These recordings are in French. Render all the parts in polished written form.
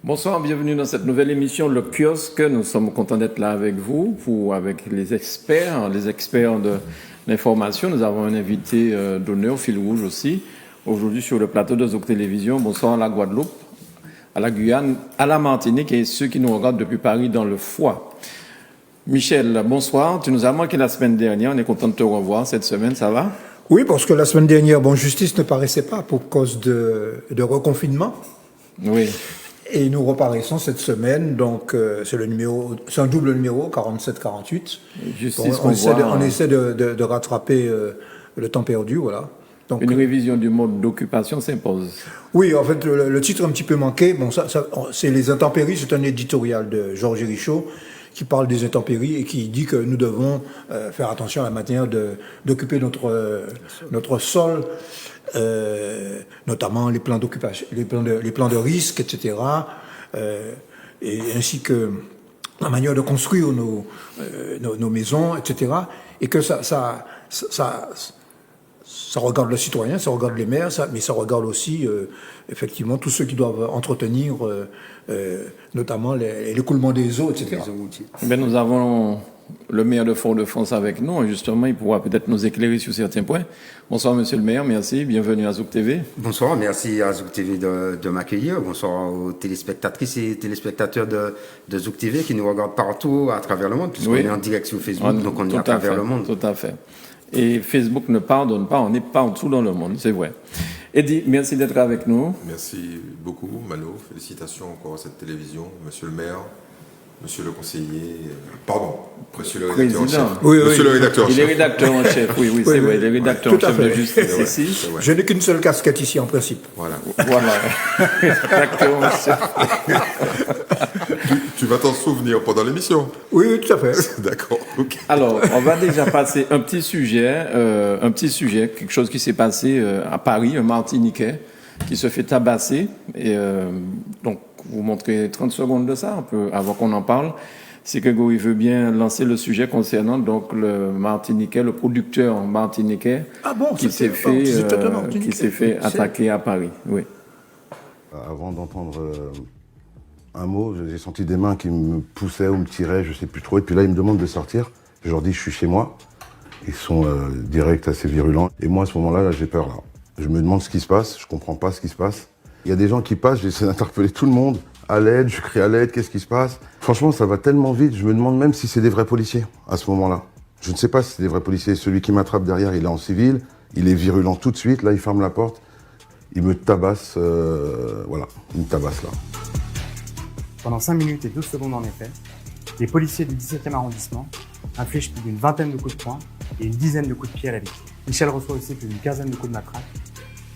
Bonsoir, bienvenue dans cette nouvelle émission Le Kiosque. Nous sommes contents d'être là avec vous, avec les experts de l'information. Nous avons un invité d'honneur, fil rouge aussi, aujourd'hui sur le plateau de Zouk Télévision. Bonsoir à la Guadeloupe, à la Guyane, à la Martinique et ceux qui nous regardent depuis Paris dans le foie. Michel, bonsoir. Tu nous as manqué la semaine dernière. On est content de te revoir cette semaine. Ça va? Oui, parce que la semaine dernière, justice ne paraissait pas pour cause de reconfinement. Oui. Et nous reparaissons cette semaine, donc c'est un double numéro, 47-48. Justice on essaie de rattraper le temps perdu, voilà. Donc, une révision du mode d'occupation s'impose. Oui, en fait, le titre un petit peu manqué. Bon, c'est Les Intempéries, c'est un éditorial de Georges Richaud qui parle des intempéries et qui dit que nous devons faire attention à la manière d'occuper notre sol. Notamment les plans d'occupation, les plans de risque, etc. Et ainsi que la manière de construire nos maisons, etc. Et que ça regarde le citoyen, ça regarde les maires, mais ça regarde aussi effectivement tous ceux qui doivent entretenir notamment l'écoulement des eaux, etc. Ben, nous avons le maire de Fort-de-France avec nous, et justement, il pourra peut-être nous éclairer sur certains points. Bonsoir, monsieur le maire, merci, bienvenue à Zouk TV. Bonsoir, merci à Zouk TV de m'accueillir. Bonsoir aux téléspectatrices et téléspectateurs de Zouk TV qui nous regardent partout à travers le monde, puisqu'on est en direct sur Facebook, donc on est à travers le monde. Tout à fait. Et Facebook ne pardonne pas, on est partout dans le monde, c'est vrai. Eddie, merci d'être avec nous. Merci beaucoup, Mano. Félicitations encore à cette télévision, monsieur le maire. Monsieur le conseiller, monsieur le rédacteur en chef. Oui, monsieur le rédacteur en chef. Il est rédacteur en chef, oui, c'est vrai, il est rédacteur en chef de justice ici. Je n'ai qu'une seule casquette ici, en principe. Voilà. Rédacteur en chef. Tu vas t'en souvenir pendant l'émission? Oui, tout à fait. D'accord, ok. Alors, on va déjà passer un petit sujet, quelque chose qui s'est passé à Paris, un Martiniquais qui se fait tabasser, et donc, vous montrez 30 secondes de ça, avant qu'on en parle. C'est que Grégory veut bien lancer le sujet concernant donc le Martiniquais, le producteur martiniquais qui s'est fait attaquer à Paris. Oui. Avant d'entendre un mot, j'ai senti des mains qui me poussaient ou me tiraient, je ne sais plus trop. Et puis là, ils me demandent de sortir. Je leur dis, je suis chez moi. Ils sont directs, assez virulents. Et moi, à ce moment-là, j'ai peur. Là. Je me demande ce qui se passe. Je ne comprends pas ce qui se passe. Il y a des gens qui passent, j'essaie d'interpeller tout le monde. À l'aide, je crie à l'aide, qu'est-ce qui se passe? Franchement, ça va tellement vite, je me demande même si c'est des vrais policiers à ce moment-là. Je ne sais pas si c'est des vrais policiers. Celui qui m'attrape derrière, il est en civil, il est virulent tout de suite, là, il ferme la porte, il me tabasse, voilà, il me tabasse là. Pendant 5 minutes et 12 secondes en effet, les policiers du 17e arrondissement infligent plus d'une vingtaine de coups de poing et une dizaine de coups de pied à la victime. Michel reçoit aussi plus d'une quinzaine de coups de matraque,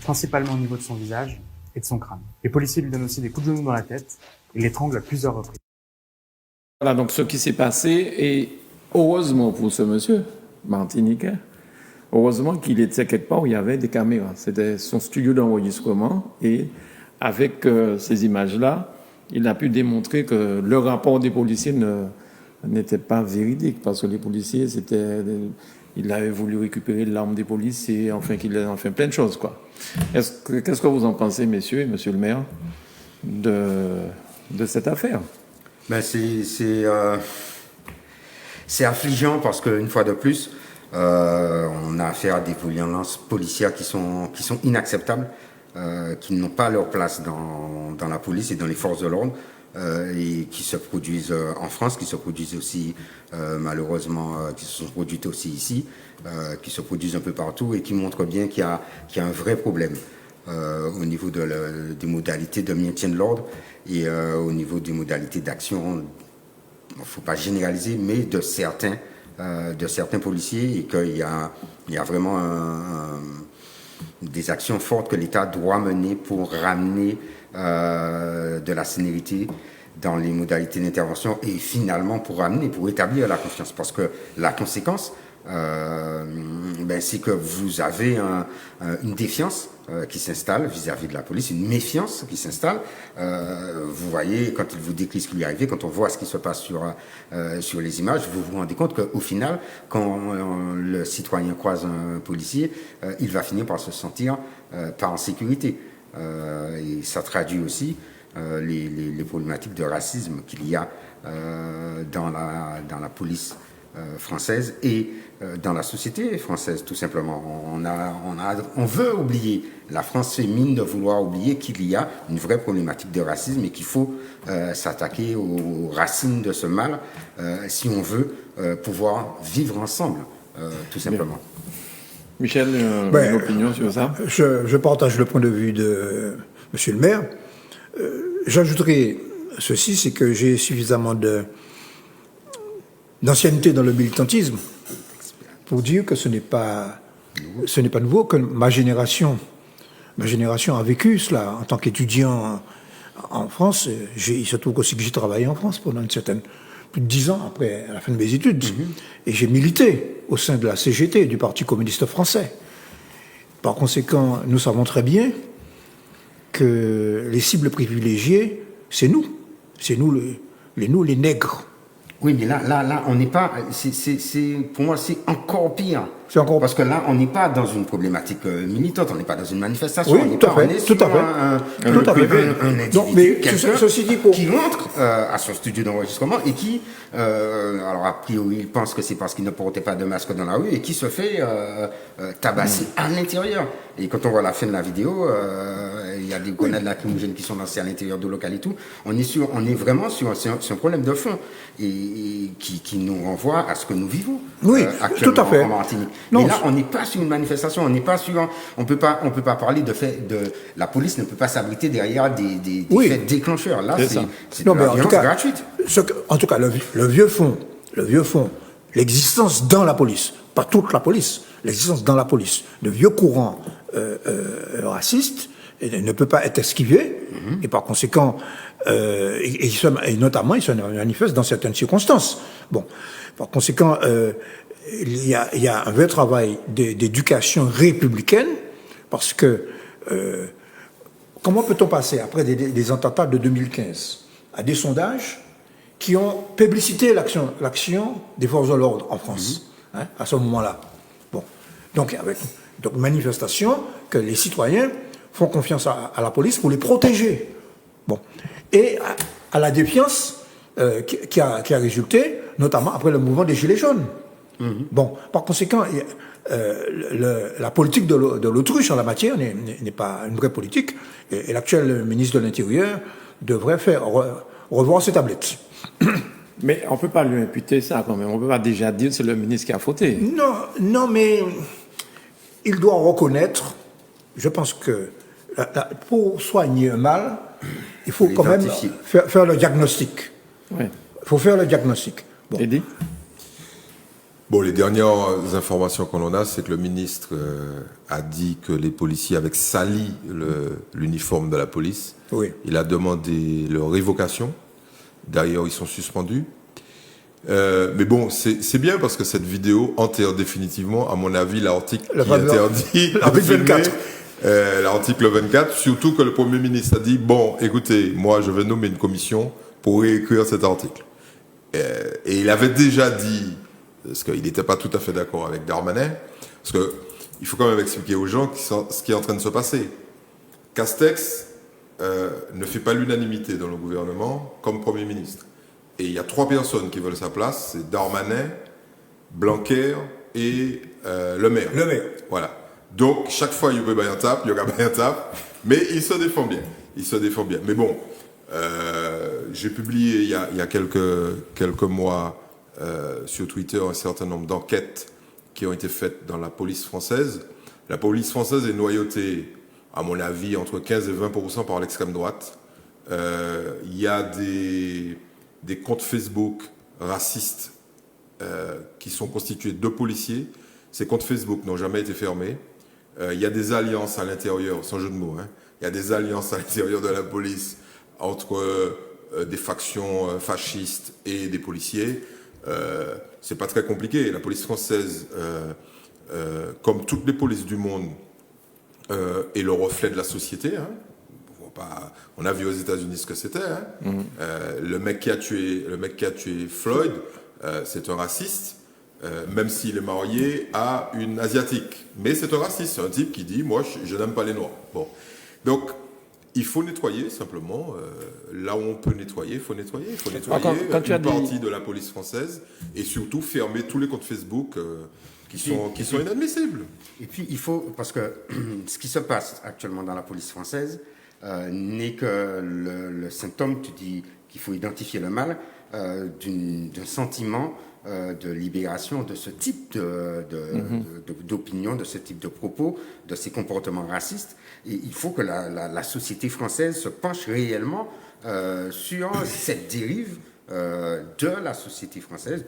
principalement au niveau de son visage et de son crâne. Les policiers lui donnent aussi des coups de genoux dans la tête et l'étranglent à plusieurs reprises. Voilà donc ce qui s'est passé, et heureusement pour ce monsieur martiniquais, heureusement qu'il était quelque part où il y avait des caméras. C'était son studio d'enregistrement, et avec ces images-là, il a pu démontrer que le rapport des policiers n'était pas véridique, parce que les policiers, il avait voulu récupérer l'arme des policiers, enfin plein de choses, quoi. Qu'est-ce que vous en pensez, messieurs et monsieur le maire, de cette affaire? Ben c'est affligeant parce qu'une fois de plus, on a affaire à des violences policières qui sont inacceptables, qui n'ont pas leur place dans la police et dans les forces de l'ordre, et qui se produisent en France, qui se produisent aussi malheureusement, qui se sont produites aussi ici, qui se produisent un peu partout et qui montrent bien qu'il y a un vrai problème au niveau des modalités de maintien de l'ordre et au niveau des modalités d'action. Il ne faut pas généraliser, mais de certains policiers, et qu'il y a vraiment des actions fortes que l'État doit mener pour ramener de la sénérité dans les modalités d'intervention et finalement pour établir la confiance. Parce que la conséquence, c'est que vous avez une défiance qui s'installe vis-à-vis de la police, une méfiance qui s'installe. Vous voyez, quand il vous décrit ce qui lui est arrivé, quand on voit ce qui se passe sur les images, vous vous rendez compte qu'au final, quand le citoyen croise un policier, il va finir par se sentir pas en sécurité. Et ça traduit aussi les problématiques de racisme qu'il y a dans la police française et dans la société française, tout simplement. On veut oublier, la France fait mine de vouloir oublier qu'il y a une vraie problématique de racisme et qu'il faut s'attaquer aux racines de ce mal si on veut pouvoir vivre ensemble, tout simplement. Michel, une opinion sur ça? Je partage le point de vue de Monsieur le maire. J'ajouterai ceci, c'est que j'ai suffisamment d'ancienneté dans le militantisme pour dire que ce n'est pas nouveau, que ma génération a vécu cela en tant qu'étudiant en France. Il se trouve aussi que j'ai travaillé en France pendant plus de 10 ans après la fin de mes études. Et j'ai milité au sein de la CGT, du Parti communiste français. Par conséquent, nous savons très bien que les cibles privilégiées, c'est nous. C'est nous, les nègres. Oui, mais là, on n'est pas. Pour moi, c'est encore pire. Parce que là, on n'est pas dans une problématique militante, on n'est pas dans une manifestation. Oui, tout à fait. Un individu, quelqu'un qui entre à son studio d'enregistrement et qui, alors a priori, il pense que c'est parce qu'il ne portait pas de masque dans la rue et qui se fait tabasser à l'intérieur. Et quand on voit la fin de la vidéo, il y a des grenades lacrymogènes qui sont lancées à l'intérieur du local et tout. On est vraiment sur un problème de fond et qui nous renvoie à ce que nous vivons actuellement tout à fait. en Martinique. Mais là, on n'est pas sur une manifestation, on peut pas parler de fait de la police ne peut pas s'abriter derrière des faits déclencheurs. Là, c'est de la violence gratuite. En tout cas, le vieux fond, l'existence dans la police, pas toute la police, l'existence dans la police, de vieux courants racistes ne peut pas être esquivé, et par conséquent, et notamment, il se manifeste dans certaines circonstances. Bon, par conséquent, il y a un vrai travail d'éducation républicaine, parce que comment peut-on passer, après des attentats de 2015, à des sondages qui ont publicité l'action des forces de l'ordre en France, à ce moment-là. Bon, donc avec manifestation que les citoyens font confiance à la police pour les protéger. Bon, et à la défiance qui a résulté, notamment après le mouvement des Gilets jaunes. Bon, par conséquent, la politique de l'autruche en la matière n'est pas une vraie politique, et l'actuel ministre de l'Intérieur devrait revoir ses tablettes. Mais on ne peut pas lui imputer ça quand même. On ne peut pas déjà dire que c'est le ministre qui a fauté. Non, mais il doit reconnaître, je pense que pour soigner un mal, il faut quand même faire le diagnostic. Oui. Il faut faire le diagnostic. Bon. Eddy ? Bon, les dernières informations qu'on en a, c'est que le ministre a dit que les policiers avaient sali l'uniforme de la police. Oui. Il a demandé leur révocation. D'ailleurs, ils sont suspendus. Mais bon, c'est bien parce que cette vidéo enterre définitivement, à mon avis, l'article qui interdit de filmer, l'article 24, surtout que le Premier ministre a dit, bon, écoutez, moi, je vais nommer une commission pour réécrire cet article. Et il avait déjà dit, parce qu'il n'était pas tout à fait d'accord avec Darmanin, parce qu'il faut quand même expliquer aux gens ce qui est en train de se passer. Castex ne fait pas l'unanimité dans le gouvernement comme Premier ministre. Et il y a 3 personnes qui veulent sa place, c'est Darmanin, Blanquer et le maire. Le maire. Voilà. Donc, chaque fois, il y aura bien tape, mais il se défend bien. Mais bon, j'ai publié il y a quelques mois sur Twitter un certain nombre d'enquêtes qui ont été faites dans la police française. La police française est noyautée, à mon avis, entre 15 et 20% par l'extrême droite. Il y a des comptes Facebook racistes qui sont constitués de policiers. Ces comptes Facebook n'ont jamais été fermés. Il y a des alliances à l'intérieur, sans jeu de mots, il y a des alliances à l'intérieur de la police entre des factions fascistes et des policiers. C'est pas très compliqué. La police française, comme toutes les polices du monde, est le reflet de la société. On a vu aux États-Unis ce que c'était. Le mec qui a tué Floyd, c'est un raciste, même s'il est marié à une asiatique. Mais c'est un raciste, c'est un type qui dit, moi, je n'aime pas les noirs. Bon, donc il faut nettoyer simplement. Là où on peut nettoyer, il faut nettoyer. Il faut nettoyer Quand tu as une dit- partie de la police française et surtout fermer tous les comptes Facebook qui sont inadmissibles. Et puis, il faut, parce que ce qui se passe actuellement dans la police française n'est que le symptôme, tu dis qu'il faut identifier le mal, d'un sentiment de libération de ce type d'opinion, de ce type de propos, de ces comportements racistes. Et il faut que la société française se penche réellement sur cette dérive de la société française,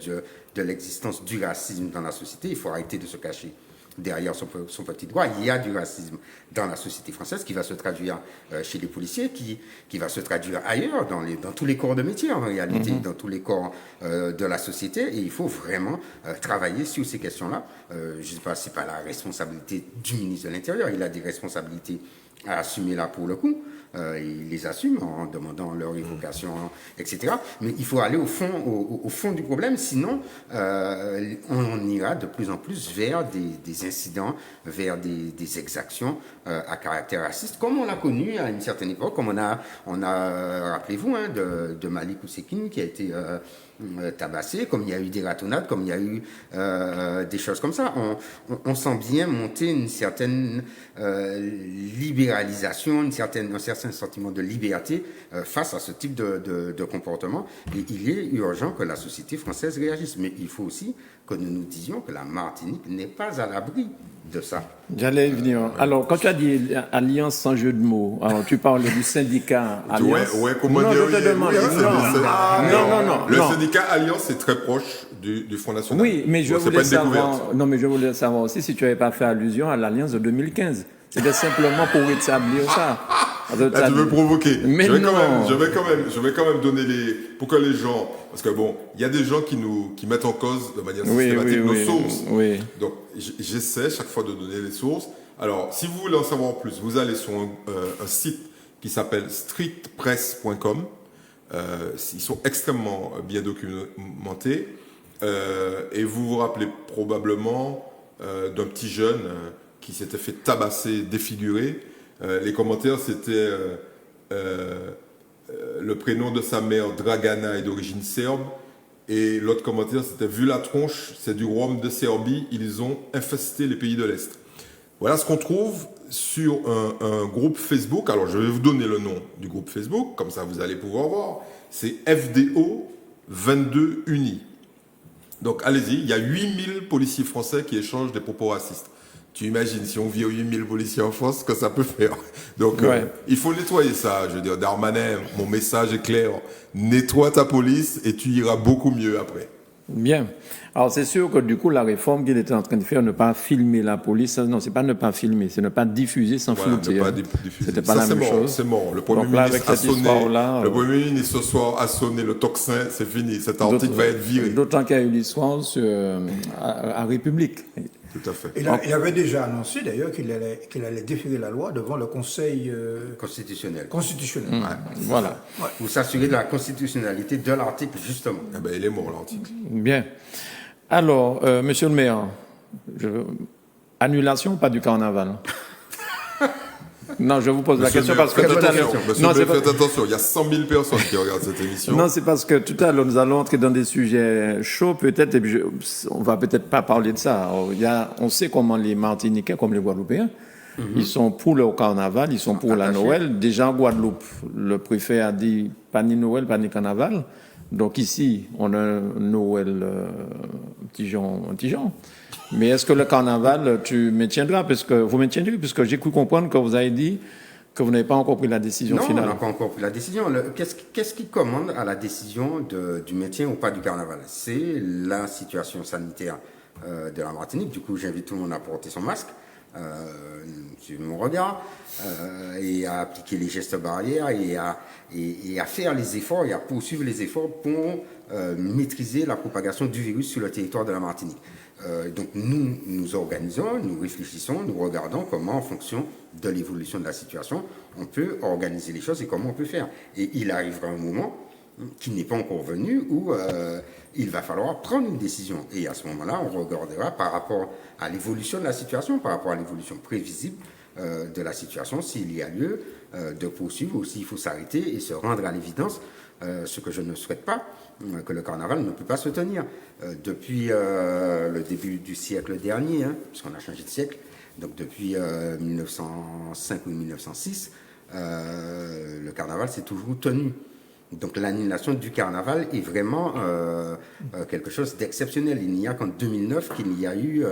de l'existence du racisme dans la société. Il faut arrêter de se cacher derrière son petit doigt. Il y a du racisme dans la société française qui va se traduire chez les policiers, qui va se traduire ailleurs, dans tous les corps de métier en réalité, dans tous les corps de la société. Et il faut vraiment travailler sur ces questions-là. Je ne sais pas, c'est pas la responsabilité du ministre de l'Intérieur. Il a des responsabilités à assumer là pour le coup. Il les assume en demandant leur évocation, etc. Mais il faut aller au fond du problème, sinon on ira de plus en plus vers des incidents, vers des exactions à caractère raciste, comme on l'a connu à une certaine époque, comme on a rappelez-vous, de Malik Oussekine qui a été tabassé, comme il y a eu des ratonnades, comme il y a eu des choses comme ça. On sent bien monter une certaine libéralisation, un certain sentiment de liberté face à ce type de comportement. Et il est urgent que la société française réagisse. Mais il faut aussi que nous nous disions que la Martinique n'est pas à l'abri de ça. J'allais y venir. Alors, quand tu as dit alliance sans jeu de mots, alors tu parles du syndicat Alliance. Comment non, dire, je te demande. Non. Le syndicat Alliance est très proche du Front National. Oui, mais je Bon, c'est voulais pas une découverte. savoir. Non, mais je voulais savoir aussi si tu n'avais pas fait allusion à l'alliance de 2015. C'était simplement pour rétablir ça. Là, tu veux provoquer. Mais je vais non. quand même donner pour que les gens, parce que bon, il y a des gens qui mettent en cause de manière systématique nos sources. Oui. Donc, j'essaie chaque fois de donner les sources. Alors, si vous voulez en savoir plus, vous allez sur un site qui s'appelle streetpress.com. Ils sont extrêmement bien documentés. Et vous vous rappelez probablement d'un petit jeune qui s'était fait tabasser, défigurer. Les commentaires, c'était le prénom de sa mère, Dragana, est d'origine serbe. Et l'autre commentaire, c'était vu la tronche, c'est du rhum de Serbie, ils ont infesté les pays de l'Est. Voilà ce qu'on trouve sur un groupe Facebook. Alors, je vais vous donner le nom du groupe Facebook, comme ça vous allez pouvoir voir. C'est FDO 22 Unis. Donc, allez-y, il y a 8000 policiers français qui échangent des propos racistes. Tu imagines, si on vit 8000 policiers en France, ce que ça peut faire. Donc, il faut nettoyer ça. Je veux dire, Darmanin, mon message est clair. Nettoie ta police et tu iras beaucoup mieux après. Bien. Alors, c'est sûr que du coup, la réforme qu'il était en train de faire, ne pas filmer la police, non, c'est pas ne pas filmer, c'est ne pas diffuser sans flouter. Ne pas diffuser. C'était pas ça, la même chose. C'est mort. Le Premier Donc là, ministre avec cette histoire-là, le Premier ministre ce soir a sonné le tocsin, c'est fini. Cet article va être viré. D'autant qu'il y a eu l'histoire à République. Tout à fait. Il avait déjà annoncé d'ailleurs qu'il allait déférer la loi devant le Conseil Constitutionnel. Voilà. Pour s'assurer de la constitutionnalité de l'article, justement. Eh ben, il est mort, l'article. Bien. Alors, monsieur le maire, annulation ou pas du carnaval? Non, je vous pose la question parce que tout à l'heure... Faites attention, il y a 100 000 personnes qui regardent cette émission. Non, c'est parce que tout à l'heure, nous allons entrer dans des sujets chauds, peut-être, et puis on va peut-être pas parler de ça. Alors, on sait comment les Martiniquais, comme les Guadeloupéens, ils sont pour le carnaval, ils sont pour la Noël. Déjà en Guadeloupe, le préfet a dit pas ni Noël, pas ni carnaval. Donc ici, on a un Noël petit Jean. Mais est-ce que le carnaval, tu maintiendras, vous maintiendrez, puisque j'ai cru comprendre que vous avez dit que vous n'avez pas encore pris la décision finale. Non, on n'a pas encore pris la décision. Qu'est-ce qui commande à la décision du maintien ou pas du carnaval? C'est la situation sanitaire de la Martinique. Du coup, j'invite tout le monde à porter son masque, sur mon regard, et à appliquer les gestes barrières et à faire les efforts et à poursuivre les efforts pour maîtriser la propagation du virus sur le territoire de la Martinique. Donc nous nous organisons, nous réfléchissons, nous regardons comment, en fonction de l'évolution de la situation, on peut organiser les choses et comment on peut faire. Et il arrivera un moment qui n'est pas encore venu où il va falloir prendre une décision. Et à ce moment-là, on regardera par rapport à l'évolution de la situation, par rapport à l'évolution prévisible de la situation, s'il y a lieu de poursuivre ou s'il faut s'arrêter et se rendre à l'évidence, ce que je ne souhaite pas, que le carnaval ne peut pas se tenir. Depuis le début du siècle dernier, puisqu'on a changé de siècle, donc depuis 1905 ou 1906, le carnaval s'est toujours tenu. Donc l'annulation du carnaval est vraiment quelque chose d'exceptionnel. Il n'y a qu'en 2009 qu'il y a eu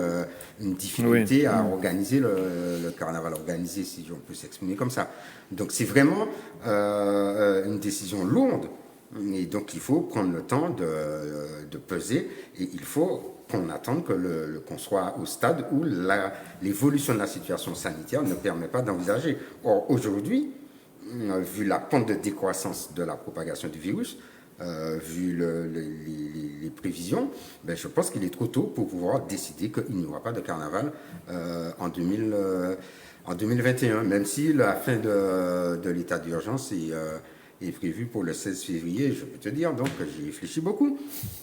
une difficulté à organiser le carnaval organisé, si on peut s'exprimer comme ça. Donc c'est vraiment une décision lourde. Et donc il faut prendre le temps de peser et il faut qu'on attende qu'on soit au stade où l'évolution de la situation sanitaire ne permet pas d'envisager. Or aujourd'hui, vu la pente de décroissance de la propagation du virus, vu les prévisions, je pense qu'il est trop tôt pour pouvoir décider qu'il n'y aura pas de carnaval en 2021, même si la fin de l'état d'urgence est prévue pour le 16 février, je peux te dire, donc j'y réfléchis beaucoup.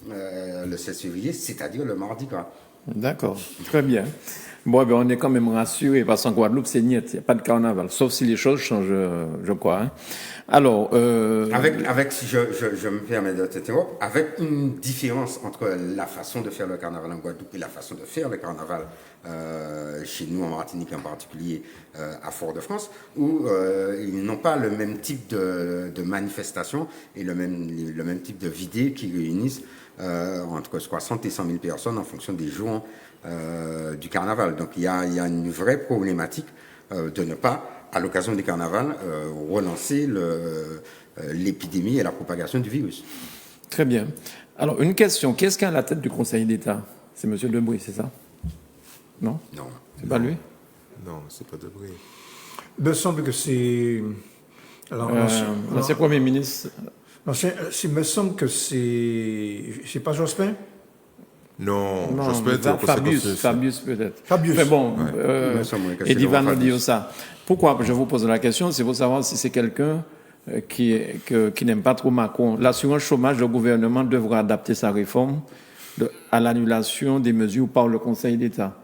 Le 16 février, c'est-à-dire le mardi gras. D'accord, très bien. Bon, on est quand même rassurés parce qu'en Guadeloupe, c'est niet, il n'y a pas de carnaval, sauf si les choses changent, je crois. Alors, avec si je me permets de t'interrompre, avec une différence entre la façon de faire le carnaval en Guadeloupe et la façon de faire le carnaval chez nous en Martinique en particulier à Fort-de-France, où ils n'ont pas le même type de manifestation et le même type de vidées qui réunissent entre 60 et 100 000 personnes en fonction des jours du carnaval. Donc il y a une vraie problématique de ne pas, à l'occasion du carnaval, relancer l'épidémie et la propagation du virus. Très bien. Alors, une question. Qu'est-ce qu'il y a à la tête du Conseil d'État? C'est M. Debray, c'est ça? Non? Non. C'est pas lui? Non, c'est pas Debray. Il me semble que c'est... L'ancien Premier ministre. Il me semble que c'est pas Jospin? Non, Non, Jospin était au Conseil constitutionnel. Fabius peut-être. Fabius. Mais bon, Ouais. Eddie Van nous dit ça. Pourquoi je vous pose la question? C'est pour savoir si c'est quelqu'un qui n'aime pas trop Macron. L'assurance chômage, le gouvernement devra adapter sa réforme à l'annulation des mesures par le Conseil d'État.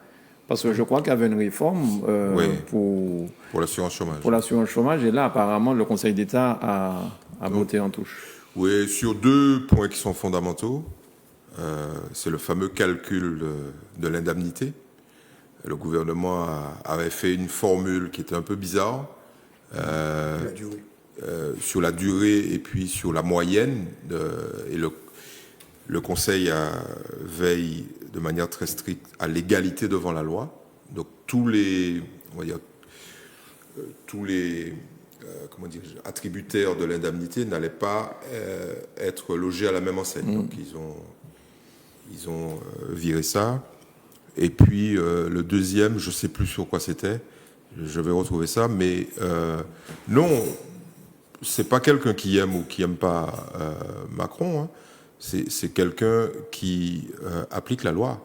Parce que je crois qu'il y avait une réforme pour l'assurance chômage. Pour l'assurance chômage, et là, apparemment, le Conseil d'État a voté en touche. Oui, sur deux points qui sont fondamentaux. C'est le fameux calcul de l'indemnité. Le gouvernement avait fait une formule qui était un peu bizarre sur la durée et puis sur la moyenne. Et le Conseil veille de manière très stricte à l'égalité devant la loi. Donc tous les attributaires de l'indemnité n'allaient pas être logés à la même enseigne. Donc ils ont viré ça. Et puis le deuxième, je ne sais plus sur quoi c'était, je vais retrouver ça, mais non, c'est pas quelqu'un qui aime ou qui n'aime pas Macron, hein. C'est quelqu'un qui applique la loi.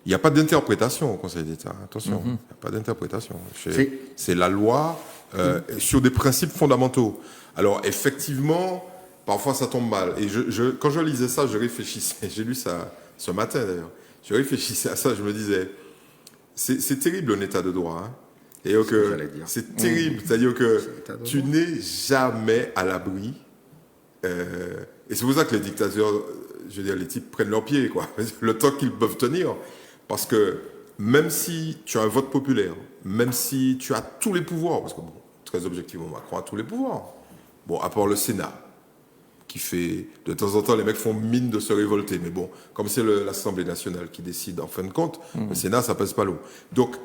Il n'y a pas d'interprétation au Conseil d'État, attention, il n'y a pas d'interprétation. C'est la loi sur des principes fondamentaux. Alors effectivement, parfois ça tombe mal. Et quand je lisais ça, je réfléchissais, j'ai lu ça ce matin d'ailleurs, je réfléchissais à ça, je me disais, c'est terrible un état de droit. Hein. C'est terrible, c'est-à-dire que tu n'es jamais à l'abri. Et c'est pour ça que les dictateurs, je veux dire, les types prennent leurs pieds, quoi, le temps qu'ils peuvent tenir. Parce que même si tu as un vote populaire, même si tu as tous les pouvoirs, parce que bon, très objectivement, Macron a tous les pouvoirs, bon, à part le Sénat, qui fait, de temps en temps, les mecs font mine de se révolter, mais bon, comme c'est l'Assemblée nationale qui décide en fin de compte, le Sénat, ça pèse pas l'eau. Donc,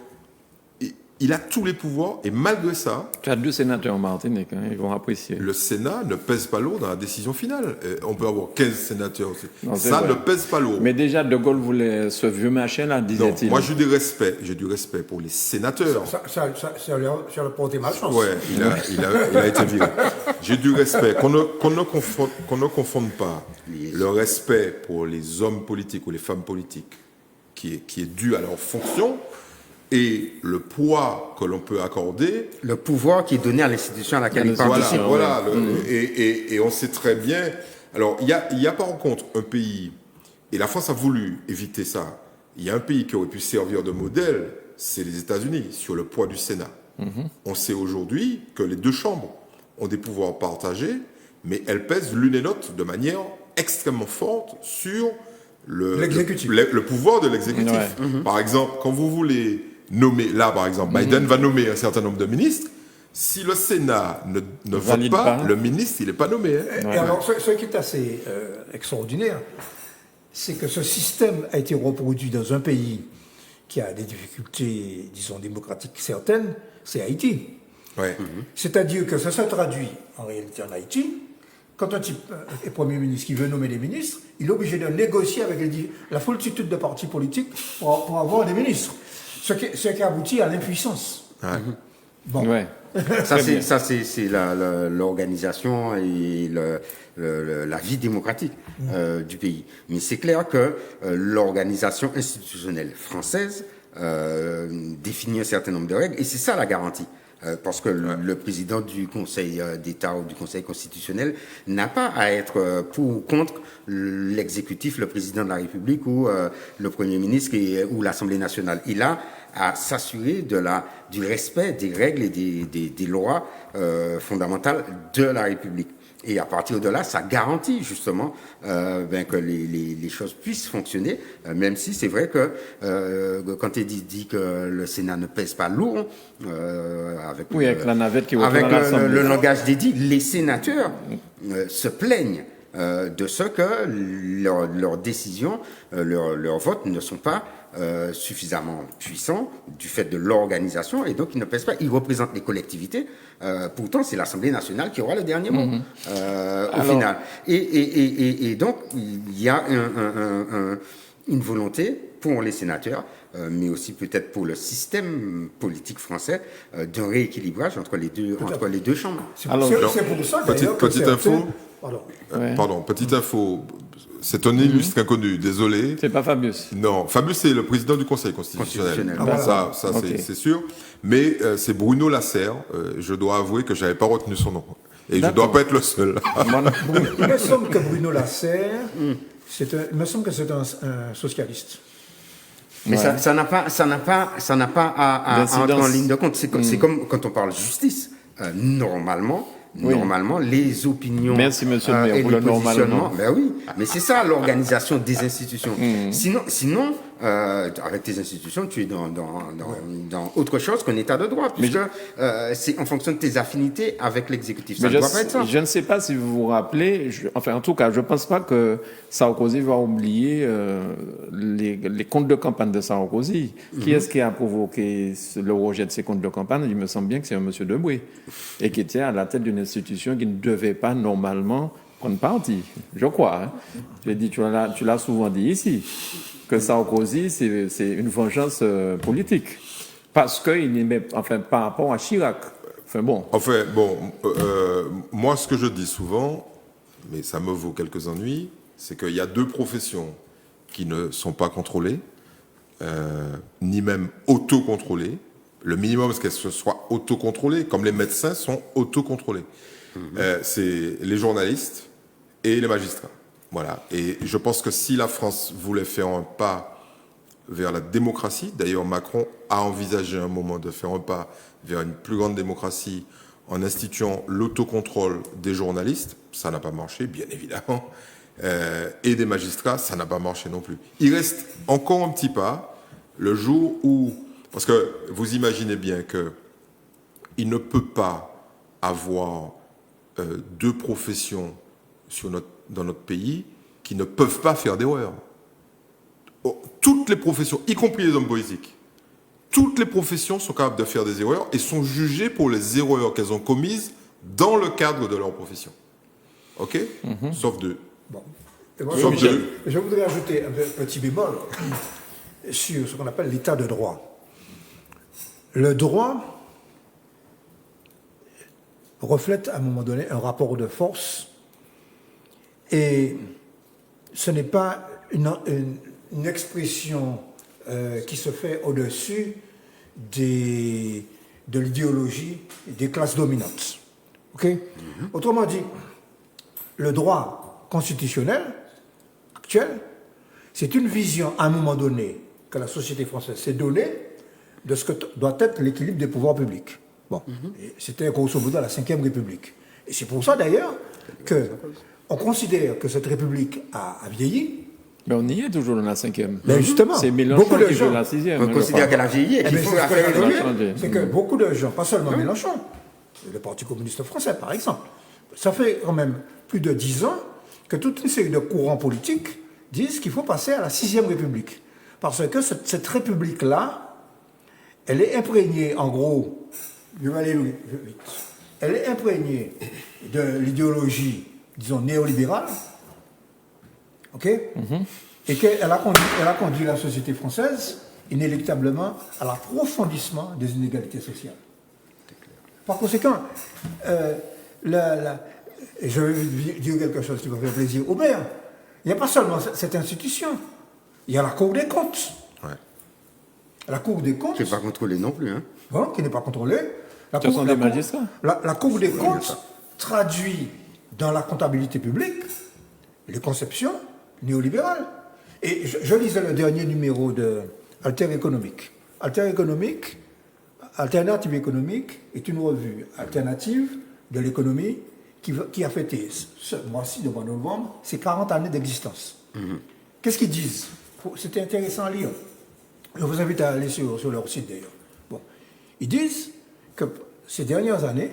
il a tous les pouvoirs, et malgré ça... Tu as 2 sénateurs en Martinique, hein, ils vont apprécier. Le Sénat ne pèse pas lourd dans la décision finale. On peut avoir 15 sénateurs aussi. Non, ça ne pèse pas lourd. Mais déjà, De Gaulle voulait ce vieux machin-là, disait-il. Moi, j'ai du respect pour les sénateurs. Ça leur porté malchance. Ouais, il a été viré. J'ai du respect. Qu'on ne confonde pas le respect pour les hommes politiques ou les femmes politiques qui est dû à leur fonction, et le poids que l'on peut accorder... Le pouvoir qui est donné à l'institution à laquelle il participe. Voilà. Et on sait très bien... Alors, il y a par contre un pays, et la France a voulu éviter ça, il y a un pays qui aurait pu servir de modèle, c'est les États-Unis, sur le poids du Sénat. On sait aujourd'hui que les deux chambres ont des pouvoirs partagés, mais elles pèsent l'une et l'autre de manière extrêmement forte sur L'exécutif. le pouvoir de l'exécutif. Ouais. Par exemple, quand vous voulez nommer, là par exemple, Biden va nommer un certain nombre de ministres, si le Sénat ne vote Valide pas, pas. le ministre, il n'est pas nommé. Hein. Et alors, ce qui est assez extraordinaire, c'est que ce système a été reproduit dans un pays qui a des difficultés, disons, démocratiques certaines, c'est Haïti. Ouais. C'est-à-dire que ça se traduit en réalité en Haïti. Quand un type est Premier ministre qui veut nommer les ministres, il est obligé de négocier avec la foultitude de partis politiques pour avoir des ministres. Ce qui aboutit à l'impuissance. Ouais. Bon. Ouais. Ça, c'est l'organisation et la vie démocratique du pays. Mais c'est clair que l'organisation institutionnelle française définit un certain nombre de règles, et c'est ça la garantie. Parce que le président du Conseil d'État ou du Conseil constitutionnel n'a pas à être pour ou contre l'exécutif, le président de la République ou le Premier ministre ou l'Assemblée nationale. Il a à s'assurer du respect des règles et des lois fondamentales de la République. Et à partir de là, ça garantit justement que les choses puissent fonctionner, même si c'est vrai que quand tu dit que le Sénat ne pèse pas lourd, avec la navette qui avec retourne à l'Assemblée. le langage dédié, les sénateurs se plaignent de ce que leurs décisions, leurs votes ne sont pas suffisamment puissants du fait de l'organisation, et donc ils ne pèsent pas. Ils représentent les collectivités. Pourtant, c'est l'Assemblée nationale qui aura le dernier mot au final. Et donc, il y a une volonté pour les sénateurs, mais aussi peut-être pour le système politique français, d'un rééquilibrage entre les deux chambres. C'est Alors, pour ça d'ailleurs que petite info. Ouais. Pardon, petite info. C'est un illustre inconnu, désolé. C'est pas Fabius. Non, Fabius, c'est le président du Conseil constitutionnel. Constitutionnel. Ça Ok. c'est sûr. Mais c'est Bruno Lasserre. Je dois avouer que j'avais pas retenu son nom. Et je dois pas être le seul. Il me semble que Bruno Lasserre, il me semble que c'est un socialiste. Mais Ouais. ça n'a pas à entrer en D'incidence. ligne de compte. C'est comme quand on parle justice. Normalement, les opinions Merci, monsieur le maire, et pour les le normalement. positionnements, ben oui, mais c'est ça l'organisation des institutions. Sinon, avec tes institutions, tu es dans autre chose qu'un état de droit, puisque c'est en fonction de tes affinités avec l'exécutif. Ça Mais ne doit pas être ça. je ne sais pas si vous vous rappelez, en tout cas, je ne pense pas que Sarkozy va oublier les comptes de campagne de Sarkozy. Qui est-ce qui a provoqué le rejet de ces comptes de campagne? Il me semble bien que c'est un monsieur Debré, et qui était à la tête d'une institution qui ne devait pas normalement prendre parti, je crois. Hein. Tu l'as souvent dit ici, que Sarkozy, c'est une vengeance politique. Parce qu'il aimait, par rapport à Chirac. Moi, ce que je dis souvent, mais ça me vaut quelques ennuis, c'est qu'il y a deux professions qui ne sont pas contrôlées, ni même autocontrôlées. Le minimum, c'est qu'elles soient autocontrôlées, comme les médecins sont autocontrôlés. C'est les journalistes et les magistrats. Voilà. Et je pense que si la France voulait faire un pas vers la démocratie, d'ailleurs Macron a envisagé un moment de faire un pas vers une plus grande démocratie en instituant l'autocontrôle des journalistes, ça n'a pas marché, bien évidemment, et des magistrats, ça n'a pas marché non plus. Il reste encore un petit pas, le jour où... Parce que vous imaginez bien qu'il ne peut pas avoir deux professions dans notre pays qui ne peuvent pas faire d'erreurs. Toutes les professions, y compris les hommes politiques, toutes les professions sont capables de faire des erreurs et sont jugées pour les erreurs qu'elles ont commises dans le cadre de leur profession. OK? Sauf deux. Bon. Et moi, Sauf deux. je voudrais ajouter un petit bémol sur ce qu'on appelle l'état de droit. Le droit reflète à un moment donné un rapport de force, et ce n'est pas une expression qui se fait au-dessus de l'idéologie des classes dominantes. Okay? Autrement dit, le droit constitutionnel actuel, c'est une vision à un moment donné que la société française s'est donnée de ce que doit être l'équilibre des pouvoirs publics. Bon, et c'était grosso modo la Ve République. Et c'est pour ça d'ailleurs qu'on considère que cette République a vieilli. Mais on y est toujours dans la 5e. Mais justement, C'est Mélenchon beaucoup de qui gens- veut la 6e. On considère qu'elle a vieilli et Eh qu'il bien, faut c'est la ce que faire je veux ça a dire. changé. C'est que beaucoup de gens, pas seulement Mélenchon, le Parti communiste français par exemple, ça fait quand même plus de 10 ans que toute une série de courants politiques disent qu'il faut passer à la 6e République. Parce que cette République-là, elle est imprégnée, en gros, je vais aller vite, elle est imprégnée de l'idéologie, disons, néolibérale, ok, et qu'elle a conduit la société française inéluctablement à l'approfondissement des inégalités sociales. Par conséquent, et je vais dire quelque chose qui va faire plaisir au maire. Il n'y a pas seulement cette institution, il y a la Cour des comptes. Ouais. La Cour des comptes, Je ne pas contrôler non plus. Hein. voilà, qui n'est pas contrôlée. Ce sont des magistrats. La Cour des comptes traduit dans la comptabilité publique les conceptions néolibérales. Et je lisais le dernier numéro de Alter Économique. Alternative économique est une revue alternative de l'économie qui a fêté ce mois-ci, de mois de novembre, ses 40 années d'existence. Qu'est-ce qu'ils disent? C'était intéressant à lire. Je vous invite à aller sur leur site d'ailleurs. Bon. Ils disent que ces dernières années,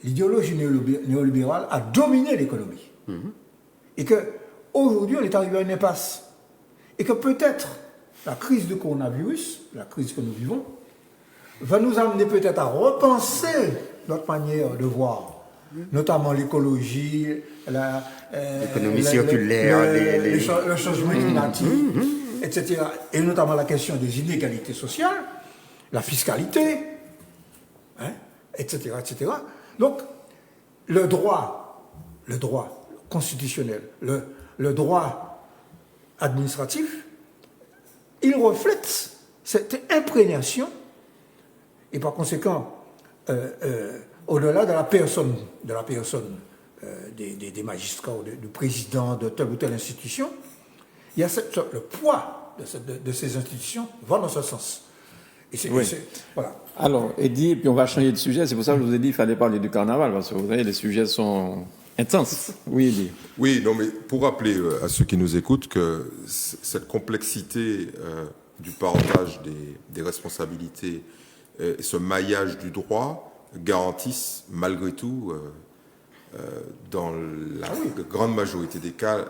l'idéologie néolibérale a dominé l'économie. Et qu'aujourd'hui, on est arrivé à une impasse. Et que peut-être la crise du coronavirus, la crise que nous vivons, va nous amener peut-être à repenser notre manière de voir, notamment l'écologie, L'économie circulaire, le changement climatique, etc. Et notamment la question des inégalités sociales, la fiscalité, hein, etc., etc. Donc, le droit constitutionnel, le droit administratif, il reflète cette imprégnation et par conséquent, au-delà de la personne des magistrats ou du président de telle ou telle institution, il y a le poids de ces institutions va dans ce sens. Et voilà. Alors, Eddy, puis on va changer de sujet. C'est pour ça que je vous ai dit qu'il fallait parler du carnaval, parce que vous voyez, les sujets sont intenses. Oui, Eddy. Oui, non, mais pour rappeler à ceux qui nous écoutent que cette complexité du partage des responsabilités et ce maillage du droit garantissent malgré tout, dans la grande majorité des cas,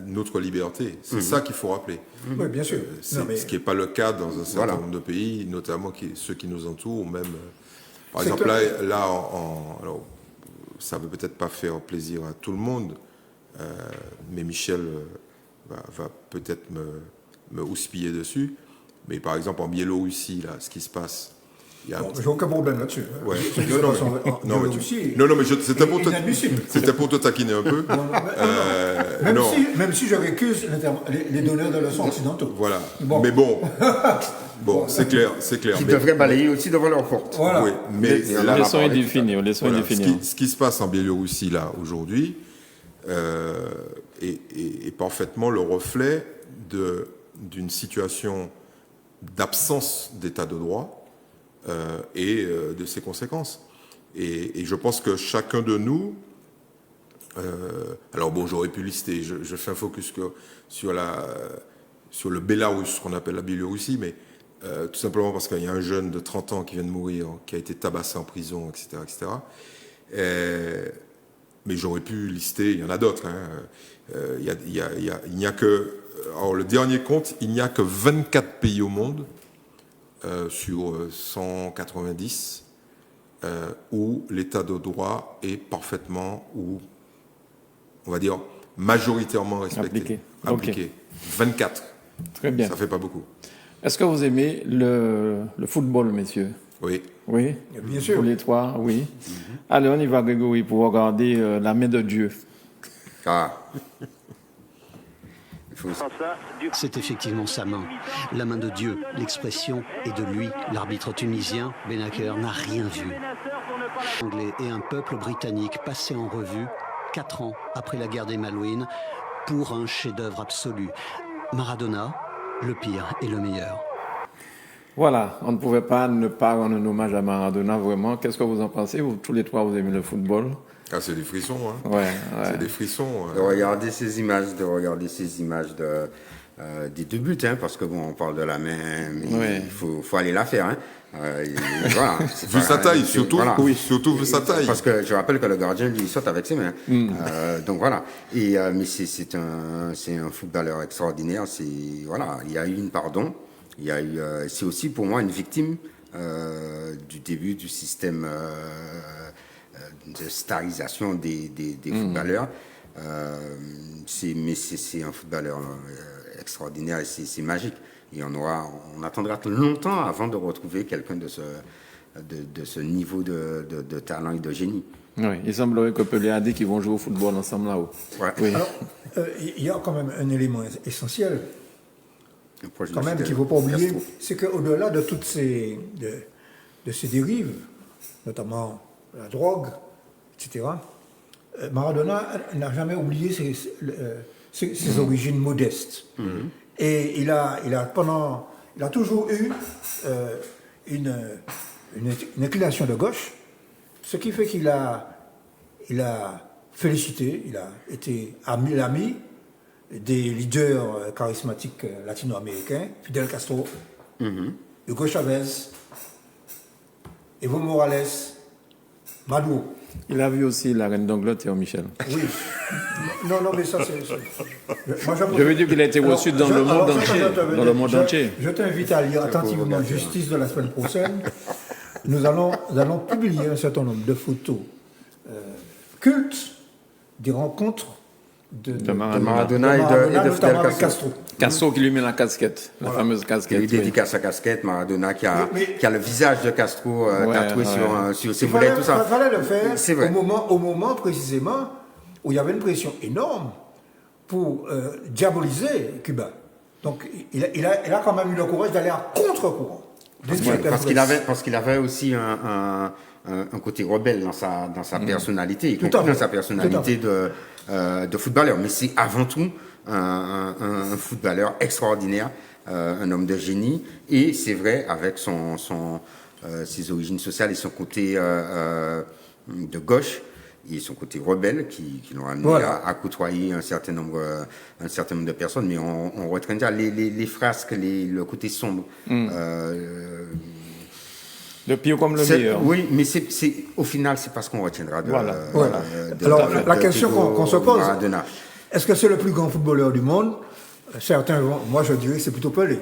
notre liberté. C'est ça qu'il faut rappeler. Oui, bien sûr. Ce qui n'est pas le cas dans un certain nombre de pays, notamment ceux qui nous entourent, même... par exemple, là alors, ça ne veut peut-être pas faire plaisir à tout le monde, mais Michel va peut-être me houspiller dessus. Mais par exemple, en Biélorussie, là, ce qui se passe... J'ai aucun problème là-dessus. Ouais. Non, mais c'était pour te taquiner un peu. Même si je récuse les donneurs de leçons occidentaux. Voilà. Bon. Mais bon, c'est clair. Ils devraient balayer aussi devant leur porte. Voilà. Oui, mais Laissons indéfinir. Ce qui se passe en Biélorussie là aujourd'hui est parfaitement le reflet d'une situation d'absence d'état de droit et de ses conséquences. Et je pense que chacun de nous, alors bon, j'aurais pu lister, je fais un focus sur le Bélarus, qu'on appelle la Biélorussie, mais tout simplement parce qu'il y a un jeune de 30 ans qui vient de mourir, qui a été tabassé en prison, etc. Mais j'aurais pu lister, il y en a d'autres. Il n'y a que... Alors, le dernier compte, il n'y a que 24 pays au monde sur 190 où l'état de droit est parfaitement, ou on va dire majoritairement respecté. Appliqué. 24. Très bien. Ça fait pas beaucoup. Est-ce que vous aimez le football, messieurs? Oui. Oui. Bien sûr. Pour les trois, oui. Allez, on y va, Grégory, pour regarder la main de Dieu. Ah. C'est effectivement sa main, la main de Dieu. L'expression est de lui. L'arbitre tunisien, Benaker, n'a rien vu. Anglais et un peuple britannique passé en revue 4 ans après la guerre des Malouines pour un chef-d'œuvre absolu. Maradona, le pire et le meilleur. Voilà, on ne pouvait pas ne pas rendre un hommage à Maradona, vraiment. Qu'est-ce que vous en pensez? Vous, tous les trois, vous aimez le football? Ah, c'est des frissons, hein. Ouais. C'est des frissons. De regarder ces images, des deux buts, hein, parce que bon, on parle de la main, mais il faut aller la faire, hein. Voilà, Vu sa taille, surtout. Voilà. Oui, surtout vu sa taille. Parce que je rappelle que le gardien, lui, il saute avec ses mains. Donc voilà. Mais c'est un footballeur extraordinaire. Voilà, il y a eu une pardon. C'est aussi pour moi une victime du début du système de starisation des footballeurs. C'est un footballeur extraordinaire et c'est magique. Et on attendra longtemps avant de retrouver quelqu'un de ce niveau de talent et de génie. Oui, il semblerait que Pelé a dit qu'ils vont jouer au football ensemble là-haut. Ouais. Oui. Alors, il y a quand même un élément essentiel, Proche quand de même, Fidel qu'il ne faut pas oublier, Castro. c'est qu'au-delà de toutes ces dérives, notamment la drogue, etc., Maradona n'a jamais oublié ses origines modestes. Et il a toujours eu une inclination de gauche, ce qui fait qu'il a félicité, il a été l'ami des leaders charismatiques latino-américains, Fidel Castro, Hugo Chavez, Evo Morales, Maduro. Il a vu aussi la reine d'Angleterre, Michel. Oui. Non, mais ça, c'est... Moi, Je veux dire qu'il a été reçu dans le monde entier. Dans le monde entier. Je t'invite à lire attentivement Justice de la semaine prochaine. Nous allons publier un certain nombre de photos cultes des rencontres de Maradona et de Fidel notamment avec Castro. Castro qui lui met la casquette, la fameuse casquette. Il dédicace sa casquette, Maradona qui a le visage de Castro tatoué sur ses Il mollets, tout ça. fallait le faire C'est vrai. au moment précisément où il y avait une pression énorme pour diaboliser Cuba. Donc il a quand même eu le courage d'aller à contre-courant. Parce qu'il avait aussi un côté rebelle dans sa personnalité, y Tout à compris fait. dans sa personnalité de footballeur. Mais c'est avant tout un footballeur extraordinaire, un homme de génie. Et c'est vrai, avec ses origines sociales et son côté de gauche, et son côté rebelle qui l'ont amené à côtoyer un certain nombre de personnes. Mais on retiendra les frasques, le côté sombre. Le pire comme le meilleur. Oui, mais au final, c'est parce qu'on retiendra de Alors, la question qu'on se pose, Maradona. est-ce que c'est le plus grand footballeur du monde? Certains vont, moi je dirais que c'est plutôt Pelé.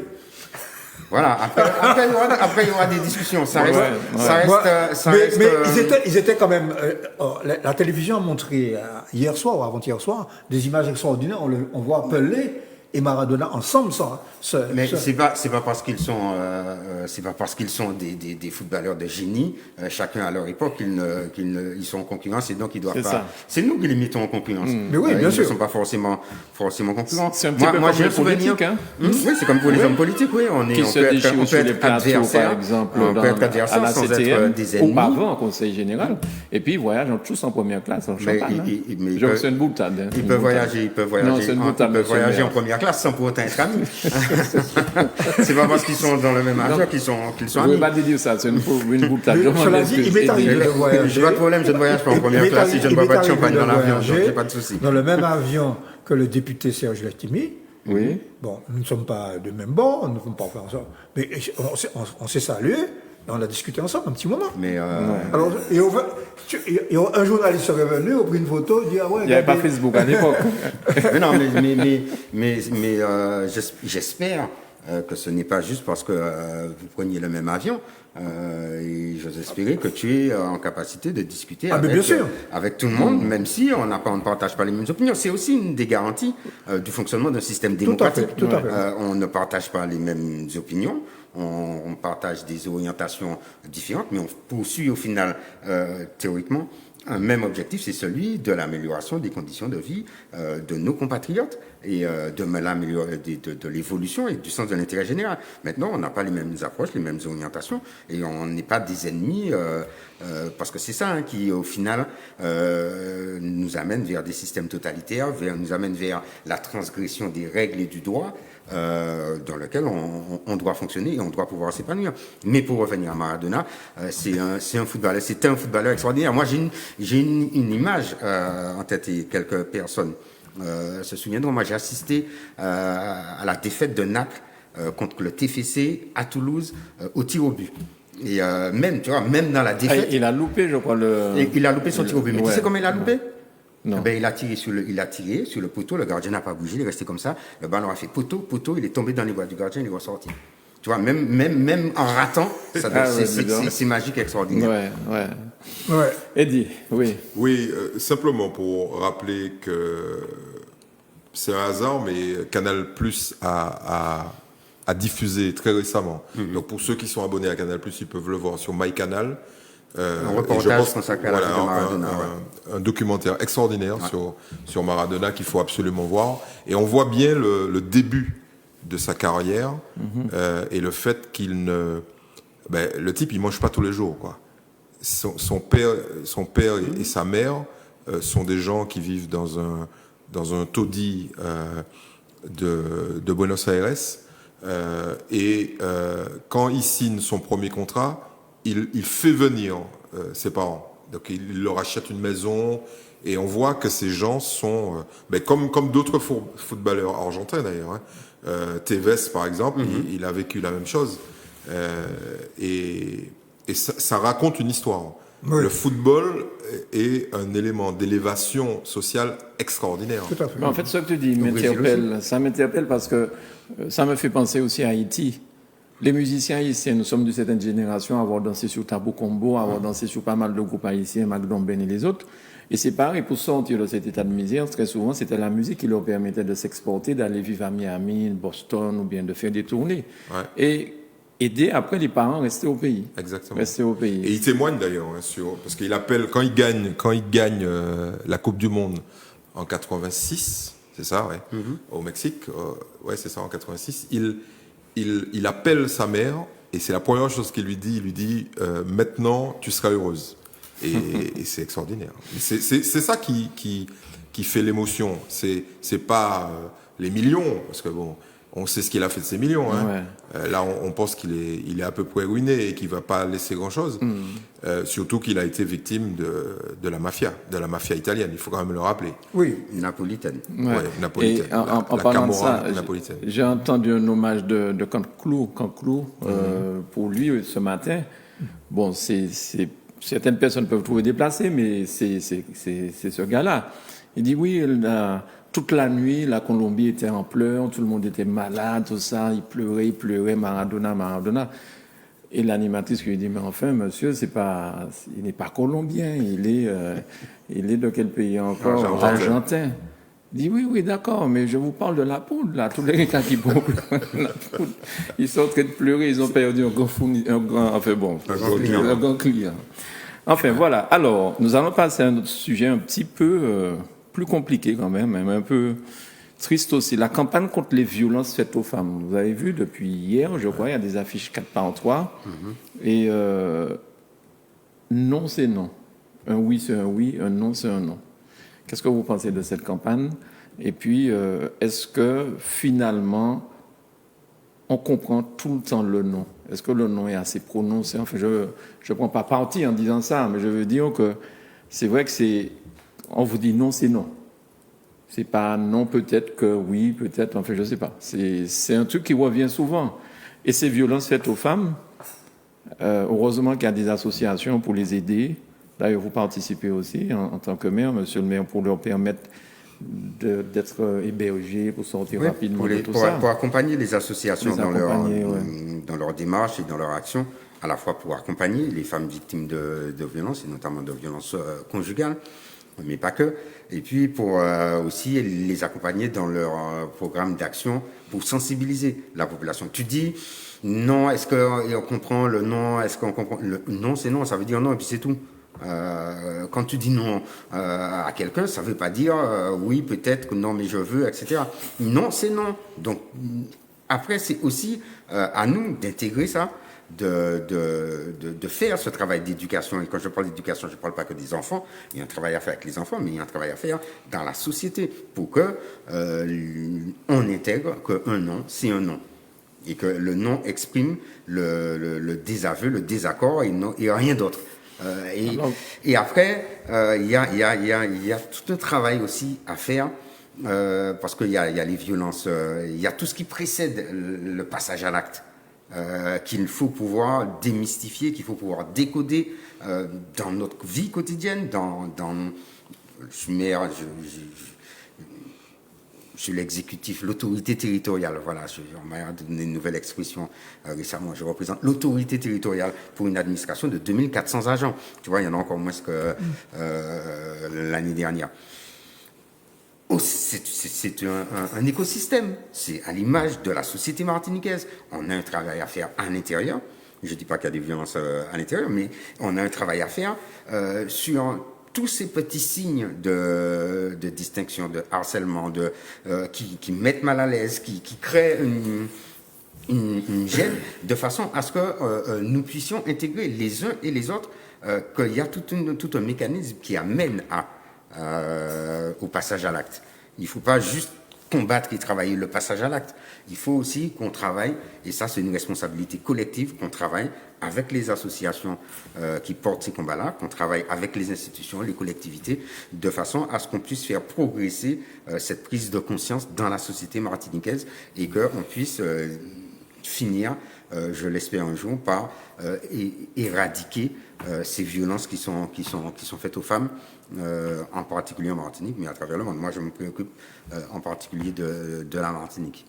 Voilà, après, il y aura des discussions. Ça reste. Mais ils étaient quand même. La télévision a montré hier soir ou avant-hier soir des images extraordinaires. On voit Pelé et Maradona ensemble. Mais c'est pas parce qu'ils sont des footballeurs de génie, chacun à leur époque, ils sont en concurrence et donc ils doivent pas. C'est nous qui les mettons en concurrence. Mais oui, bien sûr. Ils ne sont pas forcément concurrents. C'est un petit peu comme les politiques, hein. Oui, c'est comme pour les hommes politiques, oui. On peut être adversaire, par exemple, on peut être à adversaire la sans CTM, être des ennemis. auparavant au Conseil général, et puis ils voyagent tous en première classe, en Champagne. C'est une boutade. Hein. Ils peuvent voyager en première classe sans pour autant être amis. C'est pas parce qu'ils sont dans le même avion qu'ils sont Je ne amis. veux pas dire ça, c'est une boutade. Cela dit, il m'est arrivé de voyager. J'ai pas de problème, je ne voyage pas en première classe si je ne bois pas de champagne dans l'avion, donc j'ai pas de souci. Dans le même avion que le député Serge Letchimy. Oui. Bon, nous ne sommes pas de même bord, nous ne sommes pas faire ça. Mais on s'est salué, et on a discuté ensemble un petit moment. Mais Alors, un journaliste serait venu, a pris une photo, dit ah ouais. Il n'y avait pas Facebook à l'époque. mais non, mais j'espère que ce n'est pas juste parce que vous preniez le même avion. Et j'ose espérer que tu es en capacité de discuter avec tout le monde, même si on ne partage pas les mêmes opinions. C'est aussi une des garanties du fonctionnement d'un système démocratique. Tout à fait. On ne partage pas les mêmes opinions. On partage des orientations différentes, mais on poursuit au final, théoriquement, un même objectif, c'est celui de l'amélioration des conditions de vie de nos compatriotes et de l'évolution et du sens de l'intérêt général. Maintenant, on n'a pas les mêmes approches, les mêmes orientations, et on n'est pas des ennemis, parce que c'est ça qui, au final, nous nous amène vers des systèmes totalitaires, nous amène vers la transgression des règles et du droit dans lequel on doit fonctionner et on doit pouvoir s'épanouir. Mais pour revenir à Maradona, c'était un footballeur extraordinaire. Moi, j'ai une image en tête et quelques personnes se souviendront. Moi, j'ai assisté à la défaite de Naples contre le TFC à Toulouse au tir au but. Et même dans la défaite, il a loupé, je crois, il a loupé son tir au but. Mais tu sais comment il a loupé? Non. Il a tiré sur le poteau, le gardien n'a pas bougé, il est resté comme ça, le ballon a fait poteau, il est tombé dans les bras du gardien, il est ressorti. Tu vois, même en ratant, c'est magique, extraordinaire. Ouais. Eddie, oui. Oui, simplement pour rappeler que c'est un hasard, mais Canal Plus a diffusé très récemment. Donc pour ceux qui sont abonnés à Canal Plus, ils peuvent le voir sur MyCanal. Un reportage consacré à la vie de Maradona. Un documentaire extraordinaire sur Maradona qu'il faut absolument voir. Et on voit bien le début de sa carrière et le fait qu'il ne... le type, il mange pas tous les jours, quoi. Son père et sa mère sont des gens qui vivent dans un taudis de Buenos Aires. Quand il signe son premier contrat, il fait venir ses parents. Donc il leur achète une maison et on voit que ces gens sont comme d'autres footballeurs argentins d'ailleurs. Tevez par exemple, il a vécu la même chose. Et ça raconte une histoire. Oui. Le football est un élément d'élévation sociale extraordinaire. Tout à fait. En fait, ce que tu dis ça m'interpelle parce que ça me fait penser aussi à Haïti. Les musiciens haïtiens, nous sommes de cette génération à avoir dansé sur Tabou Combo, à avoir dansé sur pas mal de groupes haïtiens, Magdon Ben et les autres. Et c'est pareil, pour sortir de cet état de misère, très souvent, c'était la musique qui leur permettait de s'exporter, d'aller vivre à Miami, Boston, ou bien de faire des tournées. Ouais. Et aider après les parents à rester au pays. Exactement. Rester au pays. Et il témoigne d'ailleurs, parce qu'il appelle, quand il gagne la Coupe du Monde en 86, c'est ça, ouais, au Mexique, c'est ça, en 86, il appelle sa mère et c'est la première chose qu'il lui dit. Il lui dit maintenant tu seras heureuse. Et c'est extraordinaire. C'est ça qui fait l'émotion. C'est pas les millions, parce que bon, on sait ce qu'il a fait de ces millions. Hein. Ouais. Là, on pense qu'il est à peu près ruiné et qu'il va pas laisser grand-chose. Surtout qu'il a été victime de la mafia italienne. Il faut quand même le rappeler. Oui, napolitaine. Ouais. Ouais, napolitaine. Et en parlant de ça, napolitaine. J'ai entendu un hommage de Canclou pour lui ce matin. Bon, certaines personnes peuvent trouver déplacé, mais c'est ce gars-là. Il dit oui, toute la nuit, la Colombie était en pleurs, tout le monde était malade, tout ça, il pleurait, Maradona. Et l'animatrice lui dit, mais enfin, monsieur, il n'est pas colombien, il est de quel pays encore? Argentin. Il dit, oui, d'accord, mais je vous parle de la poudre, là. Tous les gens qui boivent la poudre, ils sont en train de pleurer, ils ont perdu un grand client. Enfin, voilà. Alors, nous allons passer à un autre sujet un petit peu plus compliqué quand même un peu triste aussi. La campagne contre les violences faites aux femmes. Vous avez vu, depuis hier, je crois, il y a des affiches 4x3. Et non, c'est non. Un oui, c'est un oui. Un non, c'est un non. Qu'est-ce que vous pensez de cette campagne? Et puis, est-ce que finalement, on comprend tout le temps le non? Est-ce que le non est assez prononcé? Enfin, je ne prends pas parti en disant ça, mais je veux dire que c'est vrai que on vous dit non, c'est non. C'est pas non, peut-être que oui, peut-être, enfin, je sais pas. C'est un truc qui revient souvent. Et ces violences faites aux femmes, heureusement qu'il y a des associations pour les aider. D'ailleurs, vous participez aussi en tant que maire, monsieur le maire, pour leur permettre d'être hébergés, pour sortir rapidement de tout ça. Pour accompagner les associations dans leur démarche et dans leur action, à la fois pour accompagner les femmes victimes de violences, et notamment de violences conjugales, mais pas que, et puis pour aussi les accompagner dans leur programme d'action pour sensibiliser la population. Tu dis non, est-ce qu'on comprend le non? Est-ce qu'on comprend le non? C'est non, ça veut dire non et puis c'est tout. Quand tu dis non à quelqu'un, ça veut pas dire oui, peut-être que non, mais je veux, etc. Non, c'est non. Donc après, c'est aussi à nous d'intégrer ça de faire ce travail d'éducation. Et quand je parle d'éducation, je ne parle pas que des enfants. Il y a un travail à faire avec les enfants, mais il y a un travail à faire dans la société pour que on intègre qu'un non, c'est un non. Et que le non exprime le désaveu, le désaccord et rien d'autre. Et après, il y a tout un travail aussi à faire parce qu'il y a les violences, il y a tout ce qui précède le passage à l'acte qu'il faut pouvoir démystifier, qu'il faut pouvoir décoder dans notre vie quotidienne, je suis maire, je suis l'exécutif, l'autorité territoriale. Voilà, on m'a donné une nouvelle expression récemment. Je représente l'autorité territoriale pour une administration de 2400 agents. Tu vois, il y en a encore moins que l'année dernière. Oh, c'est un écosystème. C'est à l'image de la société martiniquaise. On a un travail à faire à l'intérieur. Je ne dis pas qu'il y a des violences à l'intérieur, mais on a un travail à faire sur tous ces petits signes de distinction, de harcèlement, qui mettent mal à l'aise, qui créent une gêne, de façon à ce que nous puissions intégrer les uns et les autres, qu'il y a tout un mécanisme qui amène au passage à l'acte. Il ne faut pas juste combattre et travailler le passage à l'acte. Il faut aussi qu'on travaille, et ça c'est une responsabilité collective, qu'on travaille avec les associations qui portent ces combats-là, qu'on travaille avec les institutions, les collectivités, de façon à ce qu'on puisse faire progresser cette prise de conscience dans la société martiniquaise et qu'on puisse finir, je l'espère un jour, par éradiquer ces violences qui sont faites aux femmes, en particulier en Martinique, mais à travers le monde. Moi, je me préoccupe en particulier de la Martinique.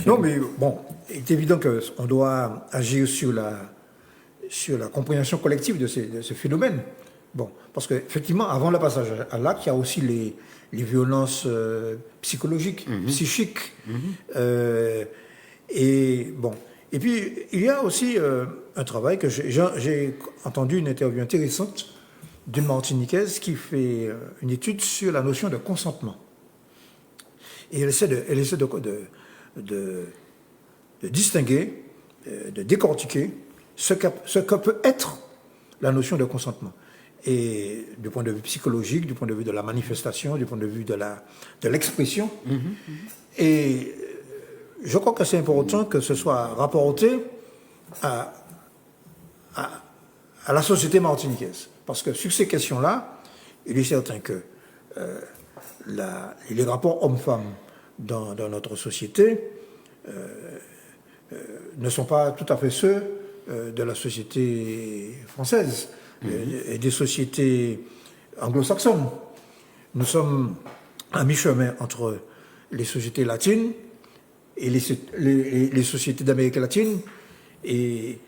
Non, mais bon, il est évident qu'on doit agir sur la compréhension collective de ce phénomène. Bon, parce qu'effectivement, avant le passage à l'acte, il y a aussi les violences psychologiques, psychiques. Et bon. Et puis, il y a aussi un travail que j'ai entendu une interview intéressante d'une Martiniquaise qui fait une étude sur la notion de consentement. Et elle essaie de distinguer, de décortiquer ce que peut être la notion de consentement. Et du point de vue psychologique, du point de vue de la manifestation, du point de vue de l'expression. Et je crois que c'est important que ce soit rapporté à la société martiniquaise. Parce que sur ces questions-là, il est certain que les rapports hommes-femmes dans notre société ne sont pas tout à fait ceux de la société française et des sociétés anglo-saxonnes. Nous sommes à mi-chemin entre les sociétés latines et les sociétés d'Amérique latine et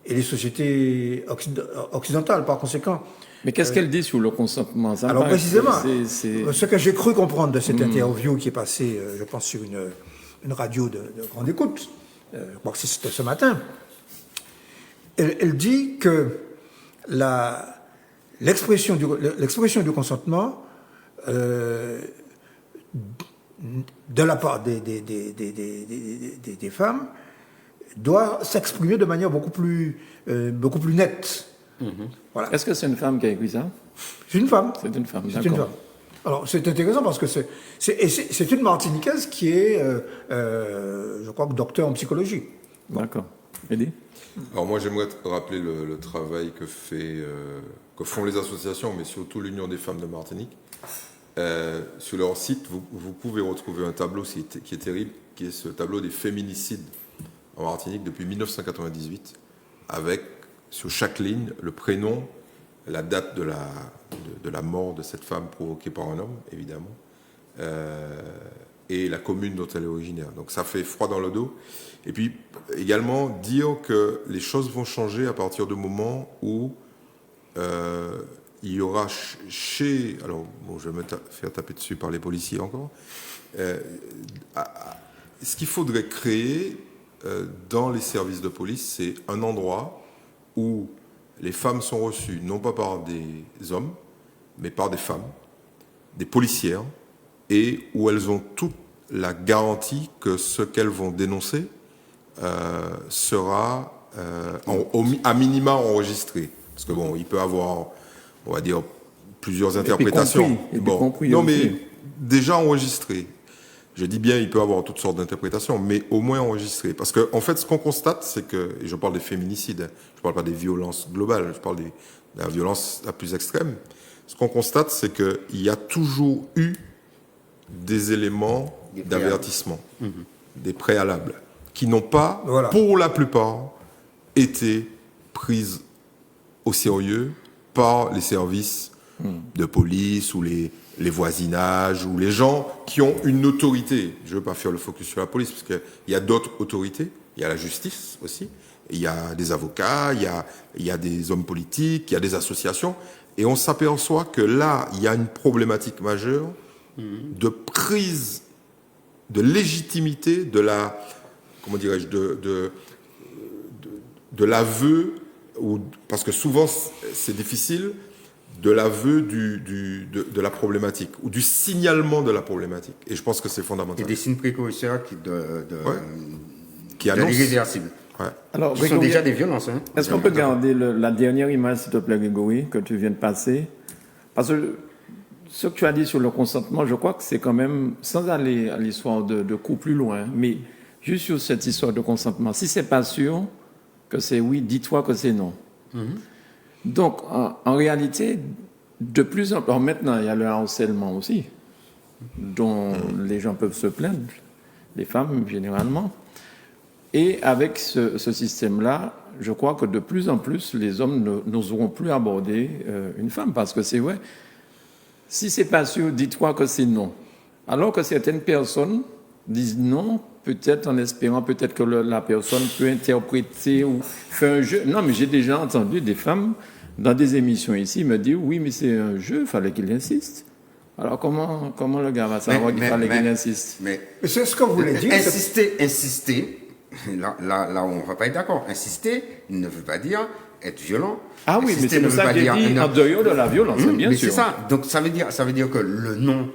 les sociétés occidentales, par conséquent. Mais qu'est-ce qu'elle dit sur le consentement? Alors précisément, ce que j'ai cru comprendre de cette interview qui est passée, je pense, sur une radio de grande écoute, je crois que c'était ce matin, elle dit que l'expression du consentement de la part des femmes doit s'exprimer de manière beaucoup plus nette. Voilà. Est-ce que c'est une femme qui a écrit ça? C'est une femme. C'est une femme, C'est une femme. Alors, c'est intéressant parce que c'est une Martiniquaise qui est, je crois, docteur en psychologie. D'accord. Eddie? Alors moi, j'aimerais rappeler le travail que font les associations, mais surtout l'Union des femmes de Martinique. Sur leur site, vous pouvez retrouver un tableau qui est terrible, qui est ce tableau des féminicides en Martinique depuis 1998, avec sur chaque ligne le prénom, la date de la mort de cette femme provoquée par un homme, évidemment, et la commune dont elle est originaire. Donc ça fait froid dans le dos. Et puis également dire que les choses vont changer à partir du moment où il y aura alors bon, je vais me faire taper dessus par les policiers encore, ce qu'il faudrait créer dans les services de police, c'est un endroit où les femmes sont reçues non pas par des hommes, mais par des femmes, des policières, et où elles ont toute la garantie que ce qu'elles vont dénoncer sera à minima enregistré. Parce que bon, il peut avoir, on va dire, plusieurs interprétations. Non, mais déjà enregistré. Je dis bien, il peut avoir toutes sortes d'interprétations, mais au moins enregistré. Parce que, en fait, ce qu'on constate, c'est que, et je parle des féminicides, je parle pas des violences globales, je parle de la violence la plus extrême. Ce qu'on constate, c'est qu'il y a toujours eu des éléments d'avertissement, des préalables, qui n'ont pas, pour la plupart, été prises au sérieux par les services de police ou les voisinages ou les gens qui ont une autorité. Je ne veux pas faire le focus sur la police parce qu'il y a d'autres autorités. Il y a la justice aussi. Il y a des avocats, il y a des hommes politiques, il y a des associations. Et on s'aperçoit que là, il y a une problématique majeure de prise de légitimité de la, comment dirais-je, de l'aveu, parce que souvent c'est difficile, de l'aveu de la problématique, ou du signalement de la problématique. Et je pense que c'est fondamental. Et des signes précurseurs qui annoncent. L'irréversible. Ouais. Alors, Ce sont déjà des violences. Hein. Est-ce qu'on peut garder la dernière image, s'il te plaît, Grégory, que tu viens de passer? Parce que ce que tu as dit sur le consentement, je crois que c'est quand même, sans aller à l'histoire de coups plus loin, mais juste sur cette histoire de consentement. Si c'est pas sûr que c'est oui, dis-toi que c'est non. Donc, en réalité, de plus en plus... Alors maintenant, il y a le harcèlement aussi, dont les gens peuvent se plaindre, les femmes généralement. Et avec ce système-là, je crois que de plus en plus, les hommes n'oseront plus aborder une femme, parce que c'est vrai, si c'est pas sûr, dis-toi que c'est non. Alors que certaines personnes disent non, peut-être en espérant peut-être que la personne peut interpréter ou faire un jeu. Non, mais j'ai déjà entendu des femmes dans des émissions ici me dire oui, mais c'est un jeu, il fallait qu'il insiste. Alors comment le gars va savoir qu'il fallait qu'il insiste? Mais c'est ce que vous voulez dire. Insister, là on ne va pas être d'accord. Insister ne veut pas dire être violent. Ah oui, mais c'est pour ça que j'ai dit en dehors de la violence, bien mais sûr. C'est ça. Donc ça veut dire que le non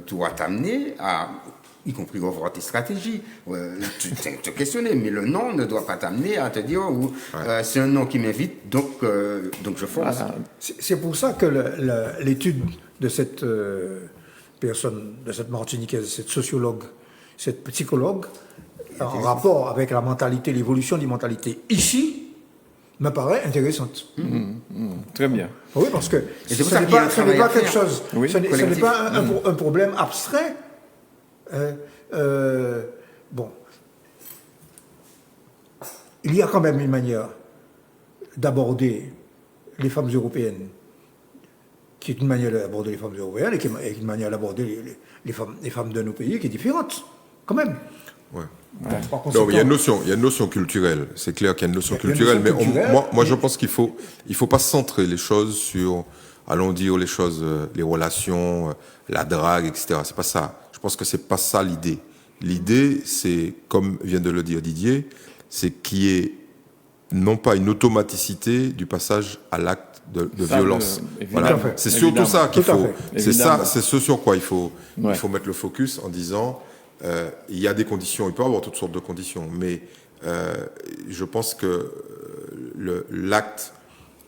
doit t'amener à, y compris revoir tes stratégies, te questionner, mais le non ne doit pas t'amener à te dire c'est un non qui m'invite, donc je fonce. Voilà. C'est pour ça que l'étude de cette personne, de cette Martiniquaise, cette sociologue, cette psychologue, en rapport avec la mentalité, l'évolution des mentalités ici, me paraît intéressante. Très bien. Oui, parce que ce n'est pas quelque chose, ce n'est pas un problème abstrait. Bon, il y a quand même une manière d'aborder les femmes européennes, qui est une manière d'aborder les femmes européennes et qui est une manière d'aborder les femmes de nos pays qui est différente, quand même. Ouais. Non, mais il y a une notion culturelle. C'est clair qu'il y a une notion culturelle, mais moi je pense qu'il faut pas centrer les choses sur, allons dire les choses, les relations, la drague, etc. C'est pas ça. Je pense que c'est pas ça l'idée. L'idée, c'est, comme vient de le dire Didier, c'est qu'il y ait non pas une automaticité du passage à l'acte de violence. Voilà. C'est surtout ça qu'il faut. C'est ça, c'est ce sur quoi il faut mettre le focus en disant. Il y a des conditions, il peut y avoir toutes sortes de conditions, mais je pense que l'acte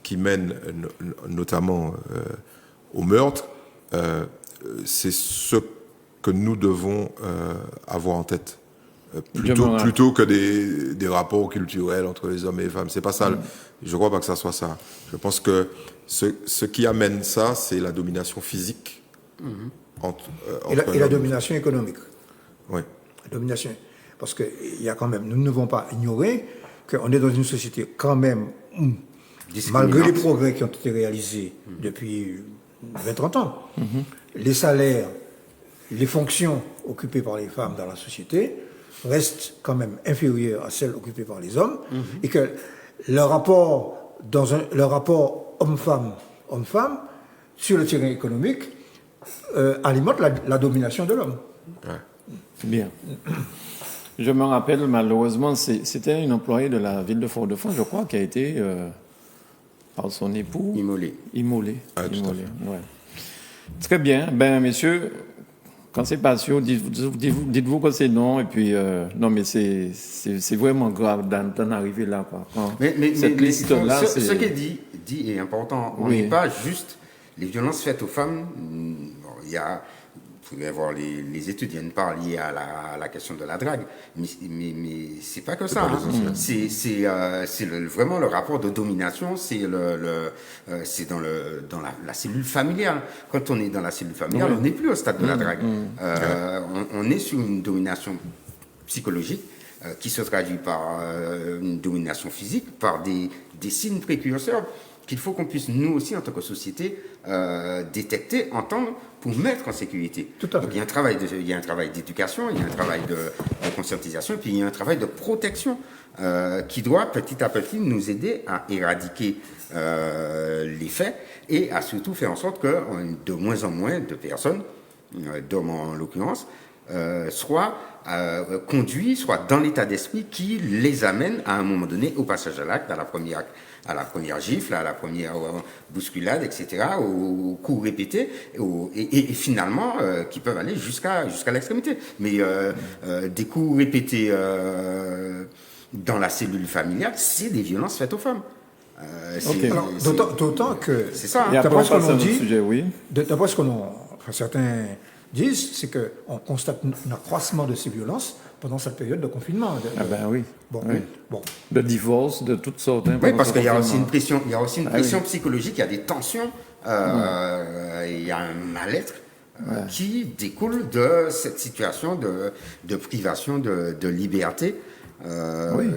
qui mène notamment au meurtre, c'est ce que nous devons avoir en tête. Plutôt que des rapports culturels entre les hommes et les femmes. C'est pas ça. Je crois pas que ça soit ça. Je pense que ce qui amène ça, c'est la domination physique et la domination économique. Oui. La domination. Parce que il y a quand même, nous ne devons pas ignorer qu'on est dans une société quand même où, malgré les progrès qui ont été réalisés depuis 20-30 ans, les salaires, les fonctions occupées par les femmes dans la société restent quand même inférieurs à celles occupées par les hommes, et que le rapport homme-femme sur le terrain économique alimente la domination de l'homme. Ouais. Bien. Je me rappelle, malheureusement, c'était une employée de la ville de Fort-de-France, je crois, qui a été, par son époux... Immolée. Immolée. Ah, tout à fait. Ouais. Très bien. Ben, messieurs, Quand c'est pas sûr, dites-vous que c'est non. Et puis, non, mais c'est vraiment grave d'en arriver là, quoi. Cette liste-là, ce qui est dit est important. On n'est pas juste les violences faites aux femmes. Bon, il y a, vous pouvez voir les études, il y a une part liée à la question de la drague, mais c'est pas que ça. C'est vraiment le rapport de domination, c'est dans la cellule familiale. Quand on est dans la cellule familiale, on n'est plus au stade de la drague. On est sur une domination psychologique qui se traduit par une domination physique, par des signes précurseurs qu'il faut qu'on puisse, nous aussi, en tant que société, détecter, entendre, pour mettre en sécurité. Tout à fait. Donc, il y a un travail d'éducation, il y a un travail de conscientisation, et puis il y a un travail de protection qui doit, petit à petit, nous aider à éradiquer les faits et à surtout faire en sorte que de moins en moins de personnes, d'hommes en l'occurrence, soient conduits, soient dans l'état d'esprit qui les amène à un moment donné au passage à l'acte, à la première gifle, à la première bousculade, etc., aux coups répétés, et finalement qui peuvent aller jusqu'à l'extrémité. Mais des coups répétés dans la cellule familiale, c'est des violences faites aux femmes. Alors, d'autant que, c'est ça. d'après ce qu'on dit, sujet, oui. d'après ce certains disent, c'est qu'on constate un accroissement de ces violences pendant cette période de confinement. Ah ben oui. Bon, Oui. bon. De divorce, de toutes sortes. Oui, parce qu'il y a aussi une pression, oui. psychologique, il y a des tensions, il y a un mal-être qui découle de cette situation de privation de liberté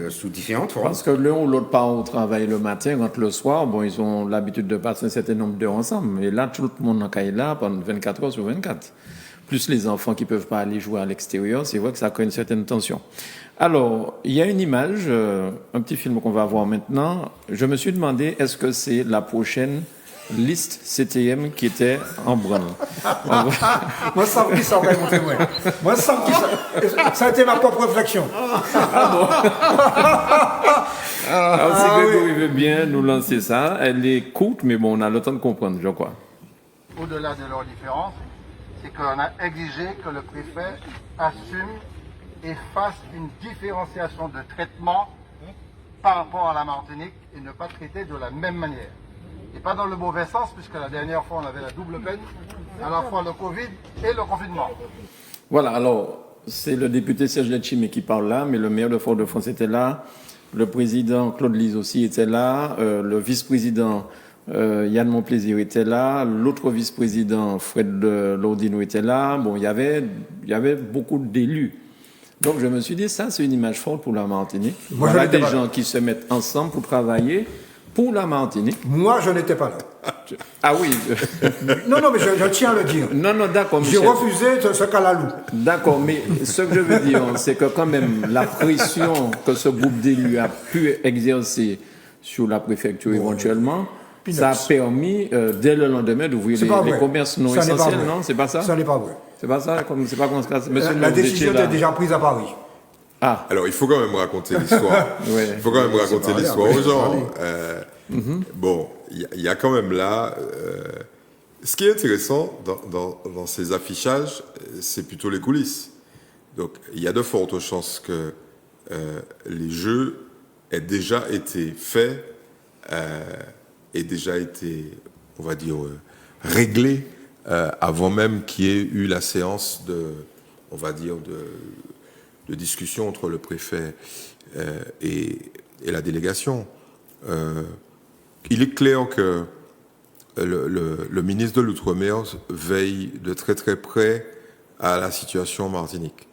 sous différentes formes. Parce que l'un ou l'autre part au travail le matin, quand le soir, bon, ils ont l'habitude de passer un certain nombre d'heures ensemble. Et là, tout le monde est là pendant 24 heures sur 24. Plus les enfants qui ne peuvent pas aller jouer à l'extérieur, c'est vrai que ça crée une certaine tension. Alors, il y a une image, un petit film qu'on va voir maintenant. Je me suis demandé, est-ce que c'est la prochaine liste CTM qui était en branle? Moi, ça me dit ça, mon témoin. Moi, ça me dit ça. Ça a été ma propre réflexion. Alors, si Grégory veut bien nous lancer ça, elle est courte, mais bon, on a le temps de comprendre, je crois. Au-delà de leurs différences, c'est qu'on a exigé que le préfet assume et fasse une différenciation de traitement par rapport à la Martinique et ne pas traiter de la même manière. Et pas dans le mauvais sens, puisque la dernière fois, on avait la double peine, à la fois le Covid et le confinement. Voilà, alors, c'est le député Serge Letchimé qui parle là, mais le maire de Fort-de-France était là, le président Claude Lise aussi était là, le vice-président Yann Monplaisir était là, l'autre vice-président Fred Laudino était là. Bon, il y avait beaucoup d'élus. Donc je me suis dit, ça c'est une image forte pour la Martinique. Moi, voilà des gens qui se mettent ensemble pour travailler pour la Martinique. Moi, je n'étais pas là. Ah oui. Non, mais je tiens à le dire. Non, d'accord. J'ai refusé ce calalou. D'accord, mais ce que je veux dire, c'est que quand même, la pression que ce groupe d'élus a pu exercer sur la préfecture éventuellement, ça a permis, dès le lendemain, d'ouvrir les commerces non essentiels, non? C'est pas ça? Ça n'est pas vrai. C'est pas ça? C'est pas comment ça se passe? Monsieur, La décision était déjà prise à Paris. Ah. Alors, il faut quand même raconter l'histoire. Ouais. Il faut quand même raconter l'histoire aux gens. Bon, il y a quand même là... ce qui est intéressant dans ces affichages, c'est plutôt les coulisses. Donc, il y a de fortes chances que les jeux aient déjà été faits, aient déjà été, on va dire, réglés avant même qu'il y ait eu la séance de discussion entre le préfet et la délégation. Il est clair que le ministre de l'Outre-mer veille de très très près à la situation en Martinique.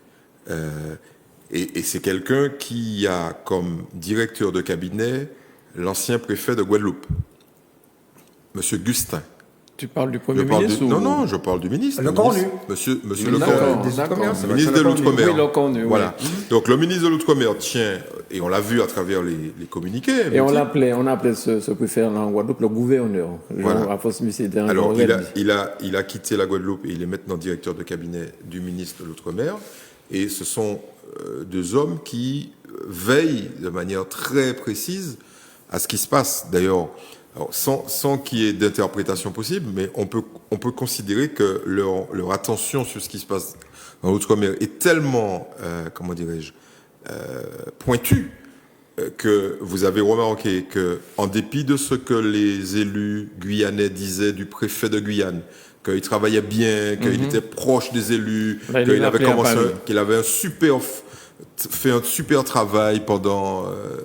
Et c'est quelqu'un qui a comme directeur de cabinet l'ancien préfet de Guadeloupe, Monsieur Gustin. Tu parles du Premier ministre Non, je parle du ministre. Le Cornu. Monsieur D'accord, Le d'accord. Cornu. Ministre de l'Outre-mer. Oui, le Cornu, oui. Voilà. Donc le ministre de l'Outre-mer tient, et on l'a vu à travers les communiqués. Et on appelait ce préfet en Guadeloupe le gouverneur. Voilà. Alors il a quitté la Guadeloupe et il est maintenant directeur de cabinet du ministre de l'Outre-mer. Et ce sont deux hommes qui veillent de manière très précise à ce qui se passe. D'ailleurs, Alors, sans qu'il y ait d'interprétation possible, mais on peut considérer que leur attention sur ce qui se passe dans l'outre-mer est tellement, comment dirais-je, pointue, que vous avez remarqué que, en dépit de ce que les élus guyanais disaient du préfet de Guyane, qu'il travaillait bien, qu'il était proche des élus, qu'il avait fait un super travail pendant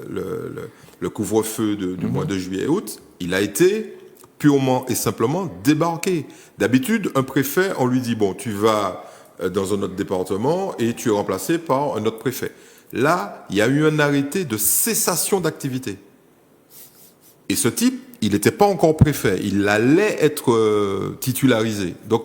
le couvre-feu du mois de juillet et août, il a été purement et simplement débarqué. D'habitude, un préfet, on lui dit, bon, tu vas dans un autre département et tu es remplacé par un autre préfet. Là, il y a eu un arrêté de cessation d'activité. Et ce type, il n'était pas encore préfet, il allait être titularisé. Donc,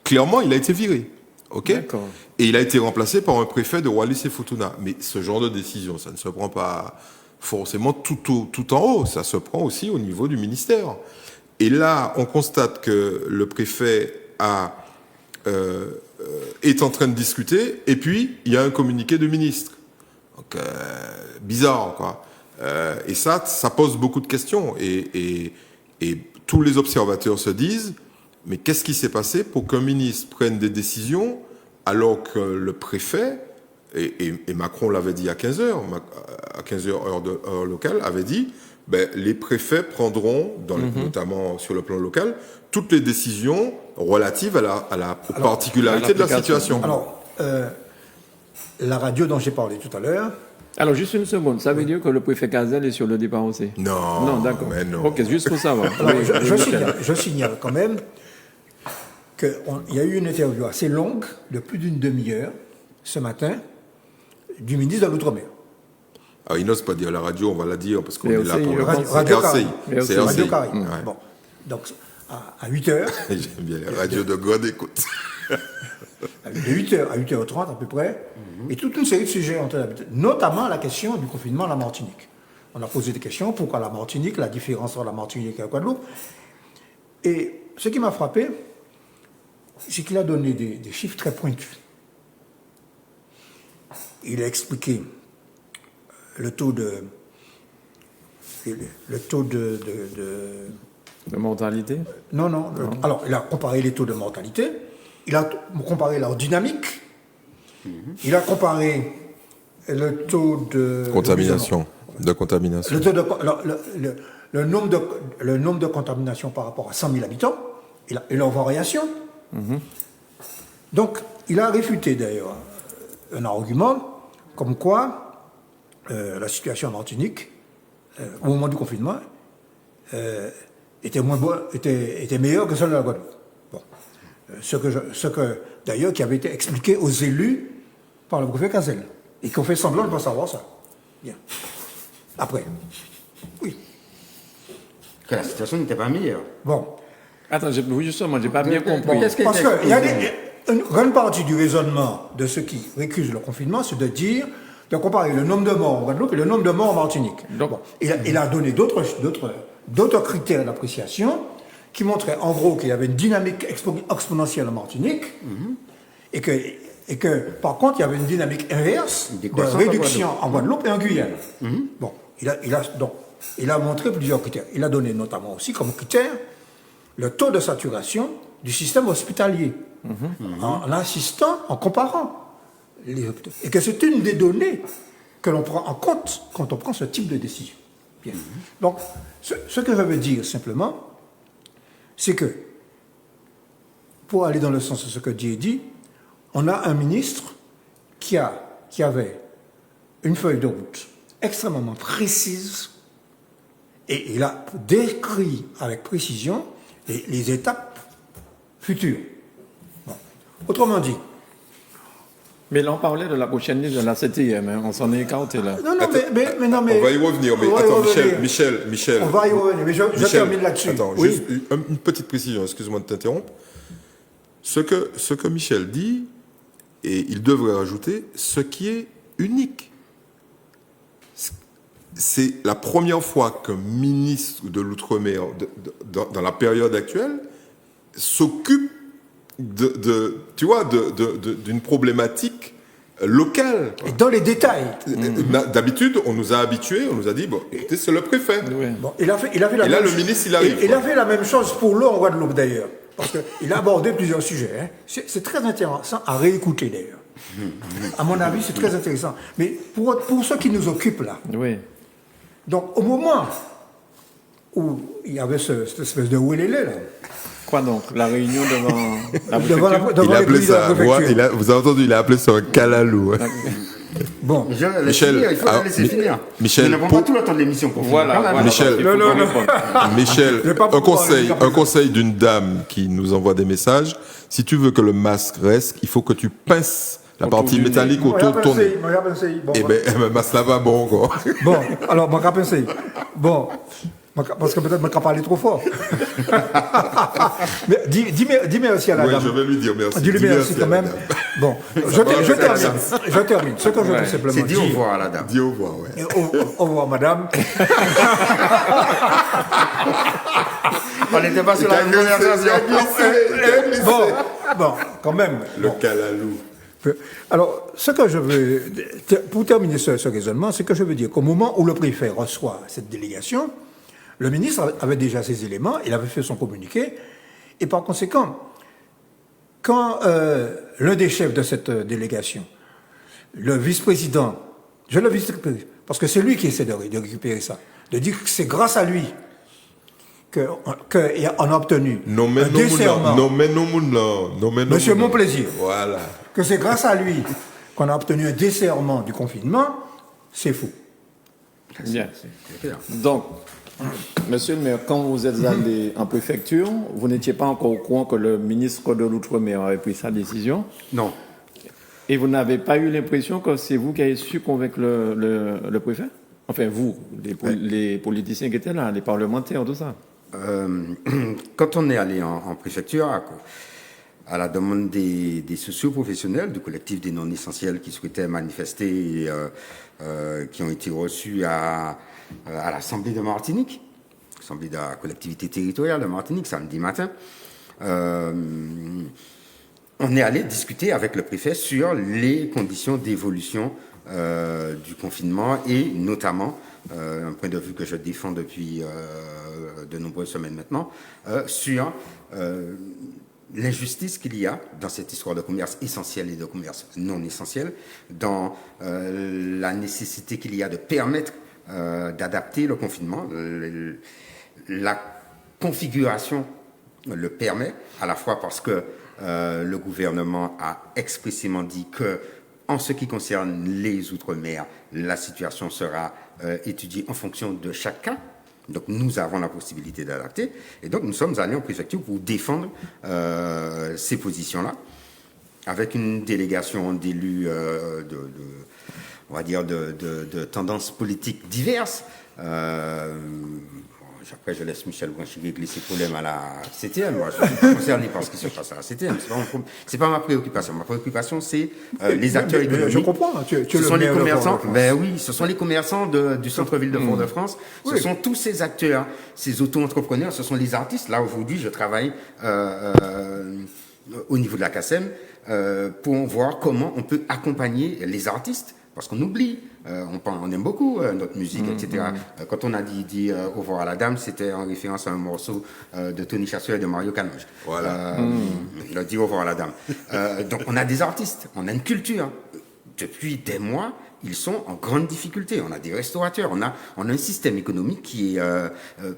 clairement, il a été viré. Ok ? D'accord. Et il a été remplacé par un préfet de Wallis et Futuna. Mais ce genre de décision, ça ne se prend pas forcément tout en haut, ça se prend aussi au niveau du ministère. Et là, on constate que le préfet est en train de discuter, et puis il y a un communiqué de ministre. Donc, bizarre, quoi. Et ça pose beaucoup de questions. Et tous les observateurs se disent, mais qu'est-ce qui s'est passé pour qu'un ministre prenne des décisions alors que le préfet, et Macron l'avait dit à 15h, à 15h heure locale, avait dit, les préfets prendront, notamment sur le plan local, toutes les décisions relatives aux particularités de la situation. Alors, la radio dont j'ai parlé tout à l'heure. Alors, juste une seconde, ça veut dire que le préfet Cazel est sur le départ aussi? Non, d'accord. Mais non. Ok, juste pour savoir. Alors, je signale quand même qu'il y a eu une interview assez longue, de plus d'une demi-heure, ce matin, du ministre de l'Outre-mer. Alors, il n'ose pas dire la radio, on va la dire, parce qu'on est là pour Radio RCI. C'est Radio RCI. Caraïbe. Bon. Donc, à 8h. J'aime bien les radios de God, écoute. De 8h à 8h30 à peu près, et toute une série de sujets ont été abordés, notamment la question du confinement à la Martinique. On a posé des questions, pourquoi la Martinique, la différence entre la Martinique et la Guadeloupe. Et ce qui m'a frappé, c'est qu'il a donné des chiffres très pointus. Il a expliqué le taux de mortalité? Non. Alors, il a comparé les taux de mortalité, il a comparé leur dynamique, il a comparé le taux de contamination. Le nombre de contaminations par rapport à 100 000 habitants et leur variation. Donc, il a réfuté d'ailleurs un argument comme quoi la situation en Martinique, au moment du confinement, était meilleure que celle de la Guadeloupe. Bon. Ce que d'ailleurs qui avait été expliqué aux élus par le préfet Cazel, et qui ont fait semblant de ne pas savoir ça. Bien. Après, oui. Que la situation n'était pas meilleure. Bon. Attends, justement, j'ai pas bien compris. Parce qu'il y a une grande partie du raisonnement de ceux qui récusent le confinement, c'est de comparer le nombre de morts en Guadeloupe et le nombre de morts en Martinique. Bon. Il a donné d'autres critères d'appréciation qui montraient en gros qu'il y avait une dynamique exponentielle en Martinique et que par contre il y avait une dynamique inverse de réduction en Guadeloupe et en Guyane. Bon, il a montré plusieurs critères. Il a donné notamment aussi comme critère le taux de saturation du système hospitalier en insistant, en comparant les hôpitaux. Et que c'est une des données que l'on prend en compte quand on prend ce type de décision. Bien. Donc, ce que je veux dire simplement, c'est que, pour aller dans le sens de ce que Dieu dit, on a un ministre qui avait une feuille de route extrêmement précise et il a décrit avec précision les étapes futures. Bon. Autrement dit, mais là, on parlait de la prochaine liste de la 7e, hein. On s'en est écarté là. Non, mais on va y revenir, mais attends, Michel. On va y revenir, mais je termine là-dessus. Attends, oui. juste une petite précision, excuse-moi de t'interrompre. Ce que Michel dit, et il devrait rajouter, ce qui est unique. C'est la première fois qu'un ministre de l'Outre-mer, dans la période actuelle, s'occupe d'une problématique local. Et dans les détails. D'habitude, on nous a habitués, on nous a dit, bon, écoutez, c'est le préfet. Oui. Bon, il a fait la Et là, même le ministre, il arrive. Il a fait la même chose pour l'eau en Guadeloupe, d'ailleurs. Parce qu'il a abordé plusieurs sujets. Hein. C'est très intéressant à réécouter, d'ailleurs. À mon avis, c'est très intéressant. Mais pour ceux qui nous occupent, là, Oui. donc au moment où il y avait cette espèce de wélélé, là, Quoi donc? La réunion devant la devant préfecture? devant Il a les appelé présidents ça, de préfecture. vous avez entendu, il a appelé ça un calalou. Hein. Bon, Michel, il faut la laisser finir. Michel, Nous n'avons pour- pas tout le temps de l'émission pour finir. Voilà, Quand même. voilà. Michel, Il faut non, qu'on non. réponde. Michel, Je vais pas un pouvoir conseil, aller un conseil d'une dame qui nous envoie des messages. Si tu veux que le masque reste, il faut que tu pinces la Autour partie du nez. métallique autour de ton nez. Bon, Eh ben, masque là va bon, quoi. bon, alors, mon pensé. Bon, parce que peut-être je parlé trop fort. Mais dis merci à la Oui, dame. je vais lui dire merci. Dis-lui Dis merci à quand la même. dame. Bon, je termine. Ce que je veux simplement C'est dit au dire. revoir à la dame. Dis au revoir, ouais. Et au revoir, madame. On n'était pas sur la même conversation. Bon, quand même. Le calalou. Alors, ce que je veux, pour terminer ce raisonnement, c'est que je veux dire qu'au moment où le préfet reçoit cette délégation, le ministre avait déjà ces éléments, il avait fait son communiqué, et par conséquent, quand l'un des chefs de cette délégation, le vice-président, parce que c'est lui qui essaie de récupérer ça, de dire que c'est grâce à lui qu'on a obtenu un desserrement. Monsieur Mon Plaisir. Voilà. Que c'est grâce à lui qu'on a obtenu un desserrement du confinement, c'est fou. Bien. Donc, monsieur le maire, quand vous êtes allé en préfecture, vous n'étiez pas encore au courant que le ministre de l'Outre-mer avait pris sa décision. Non. Et vous n'avez pas eu l'impression que c'est vous qui avez su convaincre le préfet? Enfin, vous, les politiciens qui étaient là, les parlementaires, tout ça. Quand on est allé en préfecture, à la demande des socio-professionnels du collectif des non-essentiels qui souhaitaient manifester, qui ont été reçus à l'Assemblée de Martinique, l'Assemblée de la collectivité territoriale de Martinique, samedi matin, on est allé discuter avec le préfet sur les conditions d'évolution du confinement et notamment, un point de vue que je défends depuis de nombreuses semaines maintenant, sur l'injustice qu'il y a dans cette histoire de commerce essentiel et de commerce non essentiel, dans la nécessité qu'il y a de permettre d'adapter le confinement. La configuration le permet, à la fois parce que le gouvernement a expressément dit que, en ce qui concerne les Outre-mer, la situation sera étudiée en fonction de chaque cas. Donc nous avons la possibilité d'adapter. Et donc nous sommes allés en préfecture pour défendre ces positions-là, avec une délégation d'élus on va dire de tendances politiques diverses. Après, je laisse Michel Branchi régler ses problèmes à la CTM. Moi, je ne suis pas concerné par ce qui se passe à la CTM. C'est pas ma préoccupation. Ma préoccupation, c'est les acteurs économiques. Je comprends. Ce sont les commerçants. Ben oui, ce sont les commerçants du centre-ville de Fort-de-France. Ce sont tous ces acteurs, ces auto-entrepreneurs. Ce sont les artistes. Là, aujourd'hui, je travaille au niveau de la CACEM pour voir comment on peut accompagner les artistes. Parce qu'on oublie, on aime beaucoup notre musique, etc. Quand on a dit au revoir à la dame, c'était en référence à un morceau de Tony Chasseur et de Mario Canoge. Voilà. Il a dit au revoir à la dame. Donc on a des artistes, on a une culture. Depuis des mois, ils sont en grande difficulté. On a des restaurateurs, on a un système économique qui est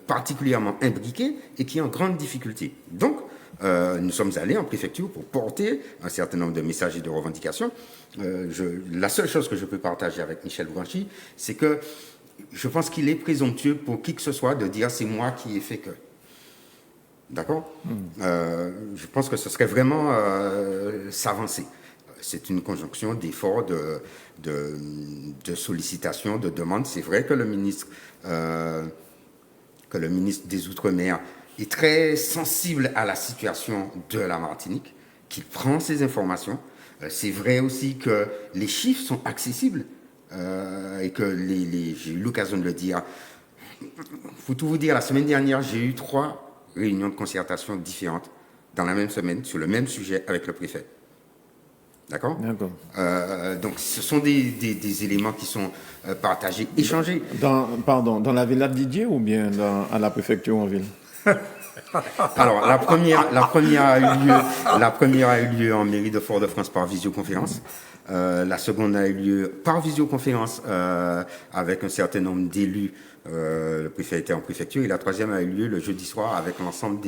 particulièrement imbriqué et qui est en grande difficulté. Donc, nous sommes allés en préfecture pour porter un certain nombre de messages et de revendications. La seule chose que je peux partager avec Michel Branchi, c'est que je pense qu'il est présomptueux pour qui que ce soit de dire c'est moi qui ai fait que. D'accord Je pense que ce serait vraiment s'avancer. C'est une conjonction d'efforts, de sollicitations, de demandes. C'est vrai que le ministre des Outre-mer est très sensible à la situation de la Martinique, qu'il prend ces informations. C'est vrai aussi que les chiffres sont accessibles et que j'ai eu l'occasion de le dire. Il faut tout vous dire, la semaine dernière, j'ai eu 3 réunions de concertation différentes dans la même semaine sur le même sujet avec le préfet. D'accord. D'accord. Donc ce sont des éléments qui sont partagés, échangés. Dans la villa de Didier ou bien à la préfecture en ville? Alors la première a eu lieu en mairie de Fort-de-France par visioconférence. La seconde a eu lieu par visioconférence avec un certain nombre d'élus. Le préfet était en préfecture. Et la troisième a eu lieu le jeudi soir avec l'ensemble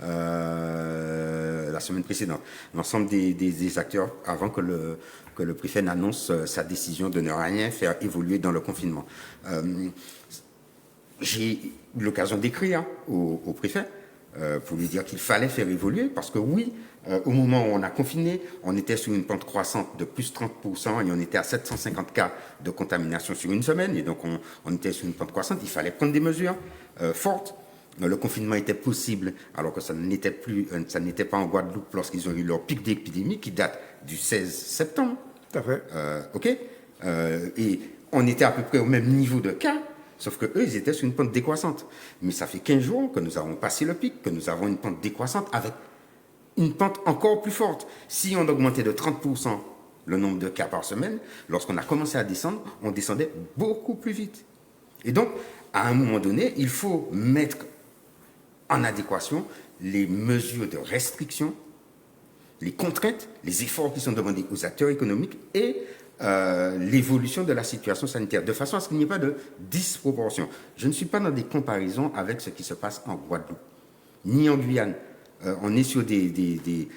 la semaine précédente, l'ensemble des acteurs avant que le préfet n'annonce sa décision de ne rien faire évoluer dans le confinement. J'ai eu l'occasion d'écrire au préfet pour lui dire qu'il fallait faire évoluer, parce que oui, au moment où on a confiné, on était sur une pente croissante de plus 30% et on était à 750 cas de contamination sur une semaine, et donc on était sur une pente croissante. Il fallait prendre des mesures fortes. Le confinement était possible alors que ça n'était pas en Guadeloupe lorsqu'ils ont eu leur pic d'épidémie qui date du 16 septembre. Tout à fait. OK. Et on était à peu près au même niveau de cas. Sauf que eux, ils étaient sur une pente décroissante. Mais ça fait 15 jours que nous avons passé le pic, que nous avons une pente décroissante avec une pente encore plus forte. Si on augmentait de 30% le nombre de cas par semaine, lorsqu'on a commencé à descendre, on descendait beaucoup plus vite. Et donc, à un moment donné, il faut mettre en adéquation les mesures de restriction, les contraintes, les efforts qui sont demandés aux acteurs économiques et l'évolution de la situation sanitaire, de façon à ce qu'il n'y ait pas de disproportion. Je ne suis pas dans des comparaisons avec ce qui se passe en Guadeloupe, ni en Guyane. On est sur des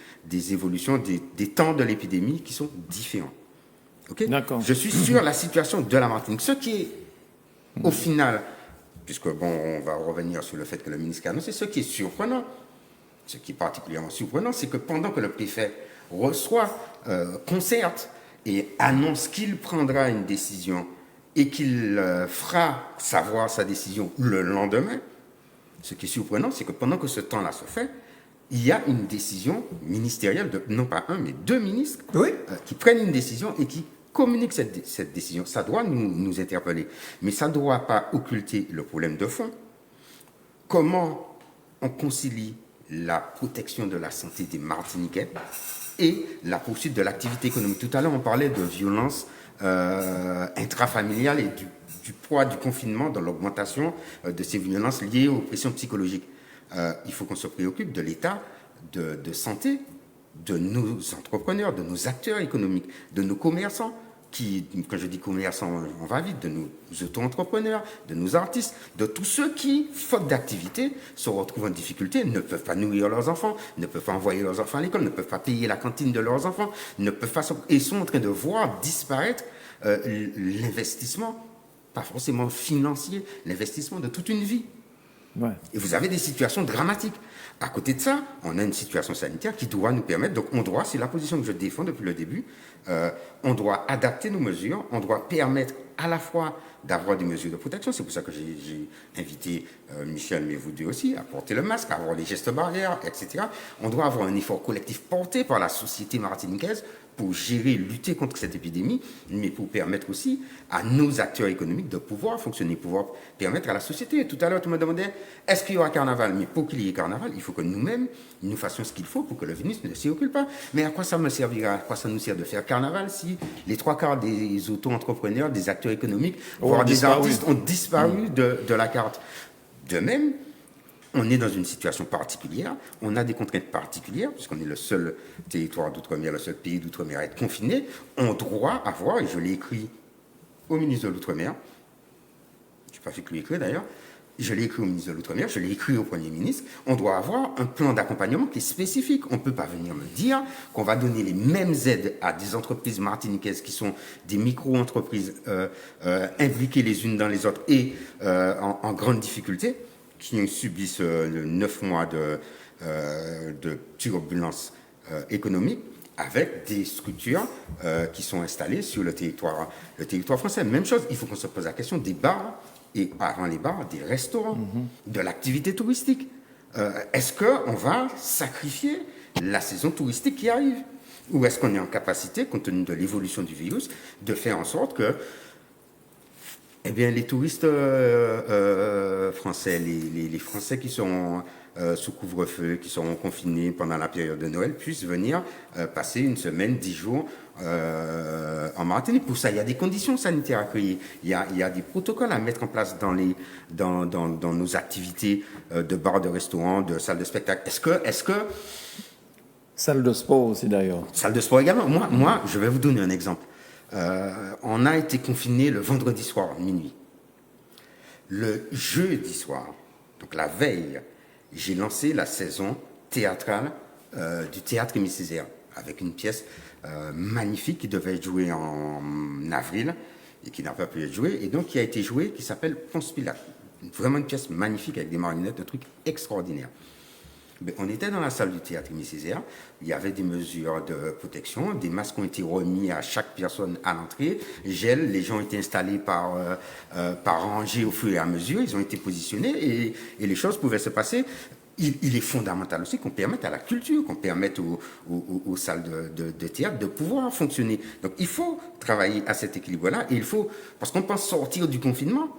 évolutions, des temps de l'épidémie qui sont différents. Okay. D'accord. Je suis sur la situation de la Martinique. Ce qui est, au final, puisque bon, on va revenir sur le fait que le ministre a annoncé, ce qui est surprenant, ce qui est particulièrement surprenant, c'est que pendant que le préfet reçoit, concerte, et annonce qu'il prendra une décision et qu'il fera savoir sa décision le lendemain, ce qui est surprenant, c'est que pendant que ce temps-là se fait, il y a une décision ministérielle de, non pas un, mais deux ministres qui prennent une décision et qui communiquent cette décision. Ça doit nous interpeller, mais ça ne doit pas occulter le problème de fond. Comment on concilie la protection de la santé des Martiniquais et la poursuite de l'activité économique? Tout à l'heure, on parlait de violence intrafamiliale et du poids du confinement dans l'augmentation de ces violences liées aux pressions psychologiques. Il faut qu'on se préoccupe de l'état de santé de nos entrepreneurs, de nos acteurs économiques, de nos commerçants, qui, quand je dis commerçants, on va vite, de nos auto-entrepreneurs, de nos artistes, de tous ceux qui, faute d'activité, se retrouvent en difficulté, ne peuvent pas nourrir leurs enfants, ne peuvent pas envoyer leurs enfants à l'école, ne peuvent pas payer la cantine de leurs enfants, ne peuvent pas, et sont en train de voir disparaître l'investissement, pas forcément financier, l'investissement de toute une vie. Ouais. Et vous avez des situations dramatiques. À côté de ça, on a une situation sanitaire qui doit nous permettre, donc on doit, c'est la position que je défends depuis le début, on doit adapter nos mesures, on doit permettre à la fois d'avoir des mesures de protection, c'est pour ça que j'ai invité Michel, mais vous deux aussi, à porter le masque, à avoir les gestes barrières, etc. On doit avoir un effort collectif porté par la société martiniquaise pour gérer, lutter contre cette épidémie, mais pour permettre aussi à nos acteurs économiques de pouvoir fonctionner, pouvoir permettre à la société. Tout à l'heure, tu me demandais, est-ce qu'il y aura carnaval? Mais pour qu'il y ait carnaval, il faut que nous-mêmes, nous fassions ce qu'il faut pour que le virus ne circule pas. Mais à quoi ça me servira? À quoi ça nous sert de faire carnaval si les trois quarts des auto-entrepreneurs, des acteurs économiques, voire des artistes ont disparu de la carte? De même, on est dans une situation particulière, on a des contraintes particulières, puisqu'on est le seul territoire d'outre-mer, le seul pays d'outre-mer à être confiné. On doit avoir, et je l'ai écrit au ministre de l'Outre-mer, je n'ai pas fait que lui écrire d'ailleurs, je l'ai écrit au ministre de l'Outre-mer, je l'ai écrit au Premier ministre, on doit avoir un plan d'accompagnement qui est spécifique. On ne peut pas venir me dire qu'on va donner les mêmes aides à des entreprises martiniquaises qui sont des micro-entreprises impliquées les unes dans les autres et en grande difficulté, qui subissent 9 mois de turbulence économique, avec des structures qui sont installées sur le territoire français. Même chose, il faut qu'on se pose la question des bars, et avant les bars, des restaurants, de l'activité touristique. Est-ce qu'on va sacrifier la saison touristique qui arrive? Ou est-ce qu'on est en capacité, compte tenu de l'évolution du virus, de faire en sorte que les touristes français, les Français qui sont sous couvre-feu, qui seront confinés pendant la période de Noël, puissent venir passer une semaine, 10 jours en Martinique. Pour ça, il y a des conditions sanitaires à créer, il y a des protocoles à mettre en place dans nos activités de bars, de restaurants, de salles de spectacle. Est-ce que Salle de sport aussi d'ailleurs. salle de sport également. Moi, je vais vous donner un exemple. On a été confinés le vendredi soir, minuit. Le jeudi soir, donc la veille, j'ai lancé la saison théâtrale du Théâtre Émile Césaire, avec une pièce magnifique qui devait être jouée en avril et qui n'a pas pu être jouée, et donc qui a été jouée, qui s'appelle Ponce Pilate. Vraiment une pièce magnifique avec des marionnettes, un truc extraordinaire. Mais on était dans la salle du Théâtre Émile Césaire, il y avait des mesures de protection, des masques ont été remis à chaque personne à l'entrée, gel, les gens ont été installés par rangées au fur et à mesure, ils ont été positionnés et les choses pouvaient se passer. Il est fondamental aussi qu'on permette à la culture, qu'on permette aux salles de théâtre de pouvoir fonctionner. Donc il faut travailler à cet équilibre-là, et il faut, parce qu'on pense sortir du confinement,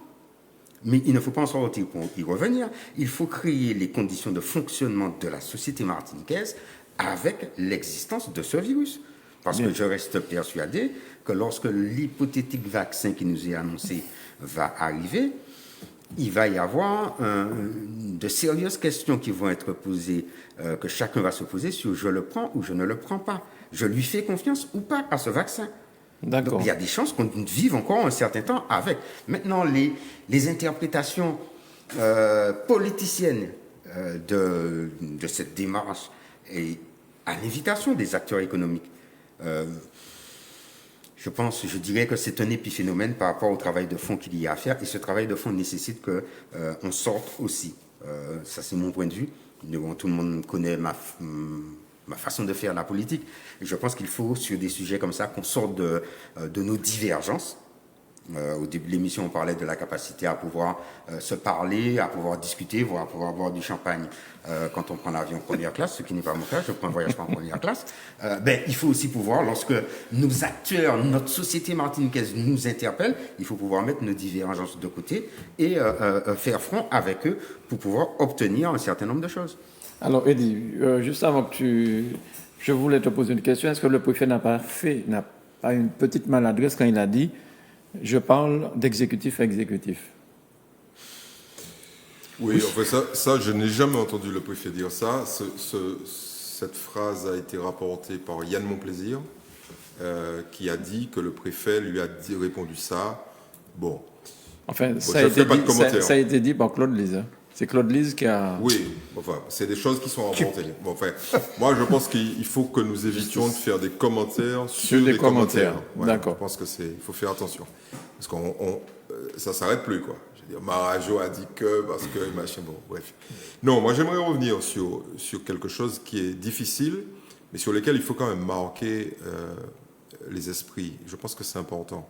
mais il ne faut pas en sortir pour y revenir. Il faut créer les conditions de fonctionnement de la société martiniquaise avec l'existence de ce virus. Parce que je reste persuadé que lorsque l'hypothétique vaccin qui nous est annoncé va arriver, il va y avoir de sérieuses questions qui vont être posées, que chacun va se poser sur je le prends ou je ne le prends pas. Je lui fais confiance ou pas à ce vaccin. D'accord. Donc, il y a des chances qu'on vive encore un certain temps avec. Maintenant, les interprétations politiciennes de cette démarche et à l'invitation des acteurs économiques, je dirais que c'est un épiphénomène par rapport au travail de fond qu'il y a à faire, et ce travail de fond nécessite qu'on sorte aussi. Ça, c'est mon point de vue. Tout le monde connaît ma façon de faire la politique. Et je pense qu'il faut, sur des sujets comme ça, qu'on sorte de nos divergences. Au début de l'émission, on parlait de la capacité à pouvoir se parler, à pouvoir discuter, voire à pouvoir boire du champagne quand on prend l'avion première classe, ce qui n'est pas mon cas, je prends un voyage en première classe. Il faut aussi pouvoir, lorsque nos acteurs, notre société martiniquaise nous interpelle, il faut pouvoir mettre nos divergences de côté et faire front avec eux pour pouvoir obtenir un certain nombre de choses. Alors, Eddy, juste avant que je voulais te poser une question. Est-ce que le préfet n'a pas une petite maladresse quand il a dit « je parle d'exécutif à exécutif » ? Oui, en fait, ça, je n'ai jamais entendu le préfet dire ça. Cette phrase a été rapportée par Yann Monplaisir, qui a dit que le préfet lui a répondu ça. Bon. Enfin, ça a été dit par Claude Lise. C'est Claude Lise qui a... Oui, enfin, c'est des choses qui sont inventées. Bon, enfin, moi, je pense qu'il faut que nous évitions de faire des commentaires sur les commentaires. Ouais, d'accord. Je pense qu'il faut faire attention. Parce que ça ne s'arrête plus, quoi. Je veux dire, Marajo a dit que, parce que, machin, bon, bref. Non, moi, j'aimerais revenir sur quelque chose qui est difficile, mais sur lequel il faut quand même marquer les esprits. Je pense que c'est important.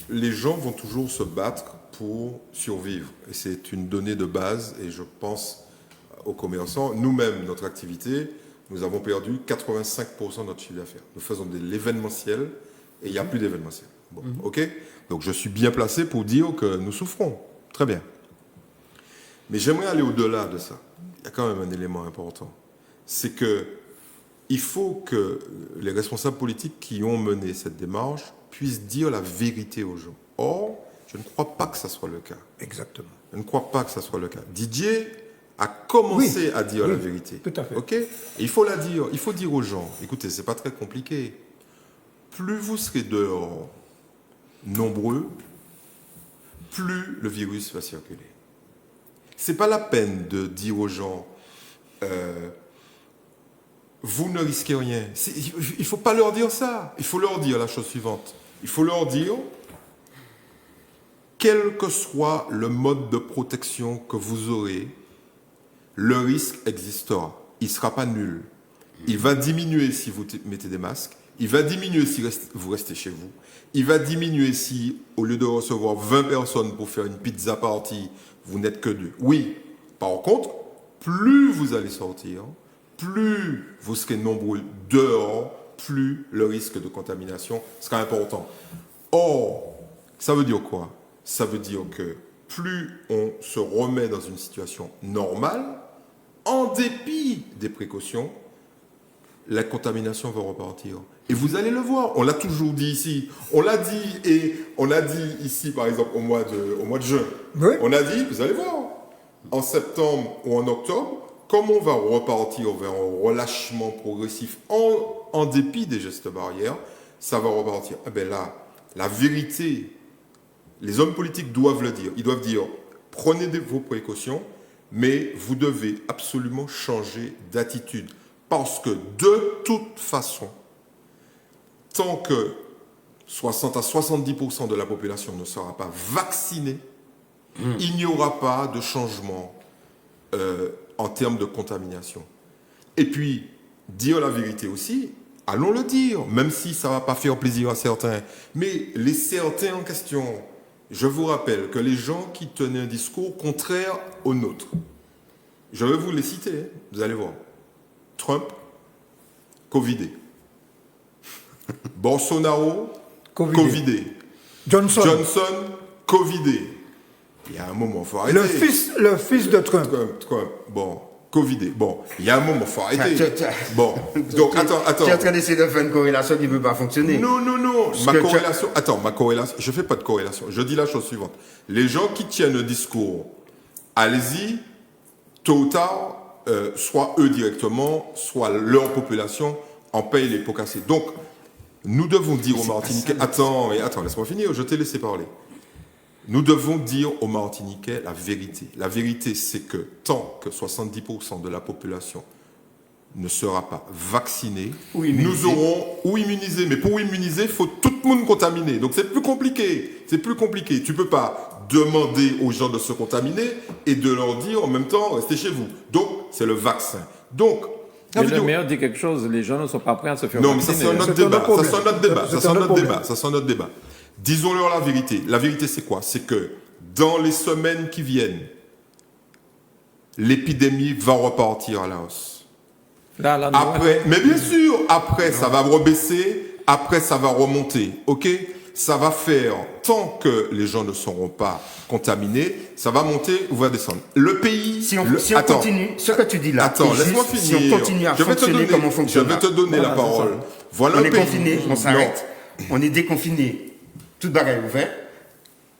Les gens vont toujours se battre pour survivre. Et c'est une donnée de base, et je pense aux commerçants. Nous-mêmes, notre activité, nous avons perdu 85% de notre chiffre d'affaires. Nous faisons de l'événementiel, et il n'y a plus d'événementiel. Bon, ok ? Donc je suis bien placé pour dire que nous souffrons. Très bien. Mais j'aimerais aller au-delà de ça. Il y a quand même un élément important. C'est que il faut que les responsables politiques qui ont mené cette démarche puissent dire la vérité aux gens. Or, je ne crois pas que ça soit le cas. Exactement. Je ne crois pas que ça soit le cas. Didier a commencé à dire la vérité. Tout à fait. Ok ? Et il faut la dire. Il faut dire aux gens, écoutez, c'est pas très compliqué. Plus vous serez dehors nombreux, plus le virus va circuler. C'est pas la peine de dire aux gens, vous ne risquez rien. Il ne faut pas leur dire ça. Il faut leur dire la chose suivante. Il faut leur dire, quel que soit le mode de protection que vous aurez, le risque existera. Il ne sera pas nul. Il va diminuer si vous mettez des masques. Il va diminuer si vous restez chez vous. Il va diminuer si, au lieu de recevoir 20 personnes pour faire une pizza party, vous n'êtes que 2. Oui. Par contre, plus vous allez sortir, plus vous serez nombreux dehors, plus le risque de contamination sera important. Or, ça veut dire quoi ? Ça veut dire que plus on se remet dans une situation normale, en dépit des précautions, la contamination va repartir. Et vous allez le voir, on l'a toujours dit ici. On l'a dit ici, par exemple, au mois de juin. Oui. On a dit, vous allez voir, en septembre ou en octobre, comme on va repartir vers un relâchement progressif en dépit des gestes barrières, ça va repartir. Eh bien là, la vérité, les hommes politiques doivent le dire. Ils doivent dire, prenez vos précautions, mais vous devez absolument changer d'attitude. Parce que de toute façon, tant que 60 à 70% de la population ne sera pas vaccinée, il n'y aura pas de changement en termes de contamination. Et puis, dire la vérité aussi, allons le dire, même si ça ne va pas faire plaisir à certains. Mais les certains en question, je vous rappelle que les gens qui tenaient un discours contraire au nôtre, je vais vous les citer, hein, vous allez voir. Trump, Covidé. Bolsonaro, Covidé. Johnson, Covidé. Il y a un moment, il faut arrêter. le fils de Trump. Bon, Covidé. Bon, il y a un moment, il faut arrêter. Bon, donc attends. Tu es en train d'essayer de faire une corrélation qui ne peut pas fonctionner. Non. Ma corrélation, je ne fais pas de corrélation. Je dis la chose suivante. Les gens qui tiennent le discours, allez-y, tôt ou tard, soit eux directement, soit leur population en paye les pots cassés. Donc, nous devons dire aux Martiniquais... Attends, laisse-moi finir, je t'ai laissé parler. Nous devons dire aux Martiniquais la vérité. La vérité, c'est que tant que 70% de la population ne sera pas vaccinée, nous aurons ou immunisé. Mais pour immuniser, il faut tout le monde contaminer. Donc c'est plus compliqué. Tu ne peux pas demander aux gens de se contaminer et de leur dire en même temps, restez chez vous. Donc, c'est le vaccin. Donc, mais le maire dit quelque chose, les gens ne sont pas prêts à se faire non, mais ça vacciner. c'est un autre débat. Disons-leur la vérité. La vérité, c'est quoi? C'est que dans les semaines qui viennent, l'épidémie va repartir à la hausse. Mais bien sûr, après, ça va rebaisser, après, ça va remonter. OK? Ça va faire, tant que les gens ne seront pas contaminés, ça va monter ou va descendre. Le pays... Si on continue, ce que tu dis là... Attends, laisse-moi finir. Si on continue à fonctionner comme on fonctionne... Je vais te donner la parole. Voilà on est confiné, on s'arrête. On est déconfiné, toute bagarre ouverte,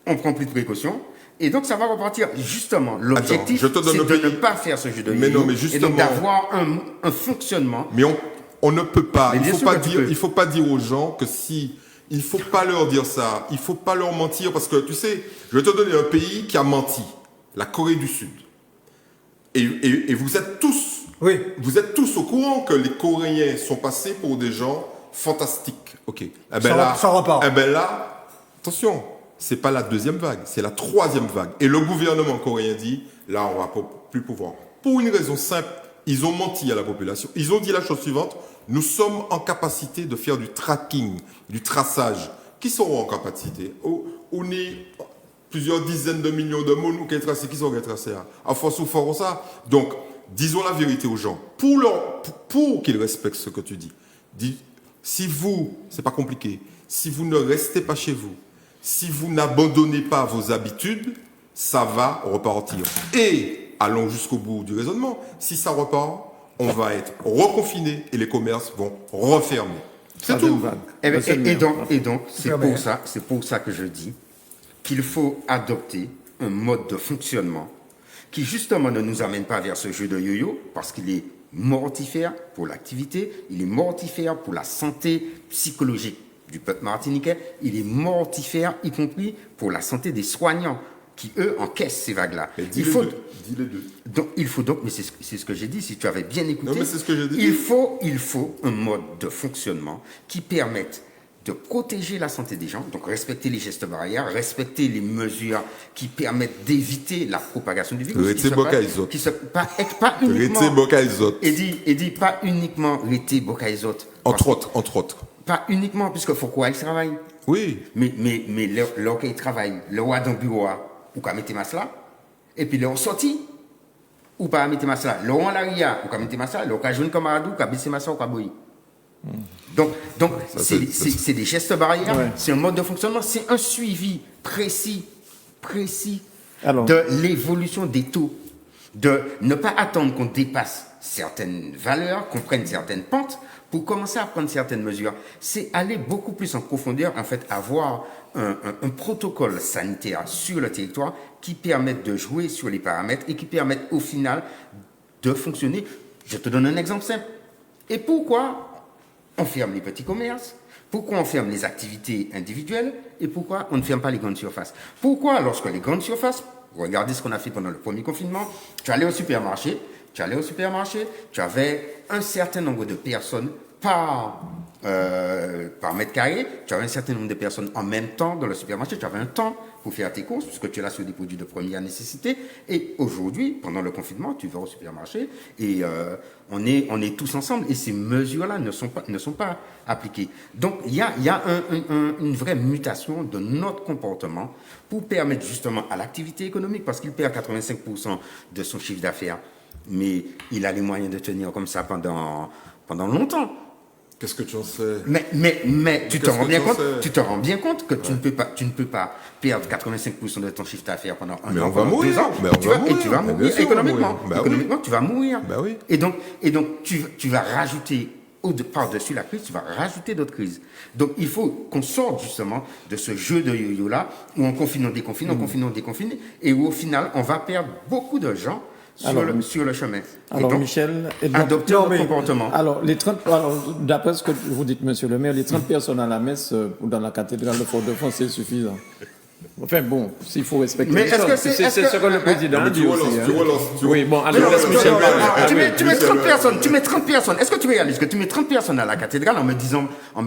on prend plus de précautions, et donc ça va repartir. Justement, l'objectif, c'est de ne pas faire ce jeu de yo-yo, et donc d'avoir un fonctionnement... Mais on ne peut pas, il ne faut pas dire aux gens que si... Il ne faut pas leur dire ça, il ne faut pas leur mentir, parce que tu sais, je vais te donner un pays qui a menti, la Corée du Sud. Et vous êtes tous, au courant que les Coréens sont passés pour des gens fantastiques. Ok. Ça repart. Eh ben là, attention, c'est pas la deuxième vague, c'est la troisième vague. Et le gouvernement coréen dit, là, on va plus pouvoir. Pour une raison simple, ils ont menti à la population. Ils ont dit la chose suivante. Nous sommes en capacité de faire du tracking, du traçage. Qui seront en capacité? On est plusieurs dizaines de millions de monde qui sont tracés. Qui sont tracés? À force ou fort ça. Donc, disons la vérité aux gens. Pour qu'ils respectent ce que tu dis. Si vous, c'est pas compliqué, si vous ne restez pas chez vous, si vous n'abandonnez pas vos habitudes, ça va repartir. Et, allons jusqu'au bout du raisonnement, si ça repart, on va être reconfiné et les commerces vont refermer. C'est tout. Et donc, c'est pour ça que je dis qu'il faut adopter un mode de fonctionnement qui justement ne nous amène pas vers ce jeu de yo-yo, parce qu'il est mortifère pour l'activité, il est mortifère pour la santé psychologique du peuple martiniquais, il est mortifère y compris pour la santé des soignants qui, eux, encaissent ces vagues-là. Dis les deux. Donc, il faut donc, mais c'est ce que j'ai dit, si tu avais bien écouté, non, mais c'est ce que j'ai dit. il faut un mode de fonctionnement qui permette de protéger la santé des gens, donc respecter les gestes barrières, respecter les mesures qui permettent d'éviter la propagation du virus. Pas uniquement... Et dit pas uniquement rester bocaïsot. Entre autres. Pas uniquement, puisque faut quoi il travaille. Oui. Mais là qu'il travaille, le roi dans le bureau, ou qu'à mettre ma là, et puis là on sortit, ou pas mettre ma là, là on l'arrière, ou qu'à mettre ma là, là on qu'à jouer un camarade, ou qu'à baisser ma là, ou qu'à boyer. Donc c'est des gestes barrières, c'est un mode de fonctionnement, c'est un suivi précis Alors. de l'évolution des taux, de ne pas attendre qu'on dépasse certaines valeurs, qu'on prenne certaines pentes pour commencer à prendre certaines mesures. C'est aller beaucoup plus en profondeur, en fait, avoir un protocole sanitaire sur le territoire qui permette de jouer sur les paramètres et qui permette au final de fonctionner. Je te donne un exemple simple. Et pourquoi on ferme les petits commerces? Pourquoi on ferme les activités individuelles? Et pourquoi on ne ferme pas les grandes surfaces? Pourquoi, lorsque les grandes surfaces, regardez ce qu'on a fait pendant le premier confinement, tu allais au supermarché, tu avais un certain nombre de personnes par mètre carré, tu avais un certain nombre de personnes en même temps dans le supermarché, tu avais un temps pour faire tes courses, puisque tu es là sur des produits de première nécessité. Et aujourd'hui, pendant le confinement, tu vas au supermarché et on est tous ensemble et ces mesures-là ne sont pas appliquées. Donc, il y a une vraie mutation de notre comportement pour permettre justement à l'activité économique, parce qu'il perd 85% de son chiffre d'affaires, mais il a les moyens de tenir comme ça pendant longtemps. Qu'est-ce que tu en sais? Mais tu te rends bien compte que tu ne peux pas perdre 85% de ton chiffre d'affaires pendant un an, pendant 2 ans. Et tu vas mourir économiquement. Économiquement, tu vas mourir. Oui. Et donc tu vas rajouter par-dessus la crise, tu vas rajouter d'autres crises. Donc il faut qu'on sorte justement de ce jeu de yo-yo là où on confine, on déconfine, et où au final on va perdre beaucoup de gens sur le chemin. Alors, donc, Michel, adopter notre comportement. Alors, d'après ce que vous dites, monsieur le maire, les 30 personnes à la messe ou dans la cathédrale de Fort-de-France, c'est suffisant. Enfin bon, s'il faut respecter mais les choses. C'est ce que le président a dit aussi. Oui, bon, alors laisse Michel parler. Tu mets 30 personnes. Est-ce que tu réalises que tu mets 30 personnes à la cathédrale en me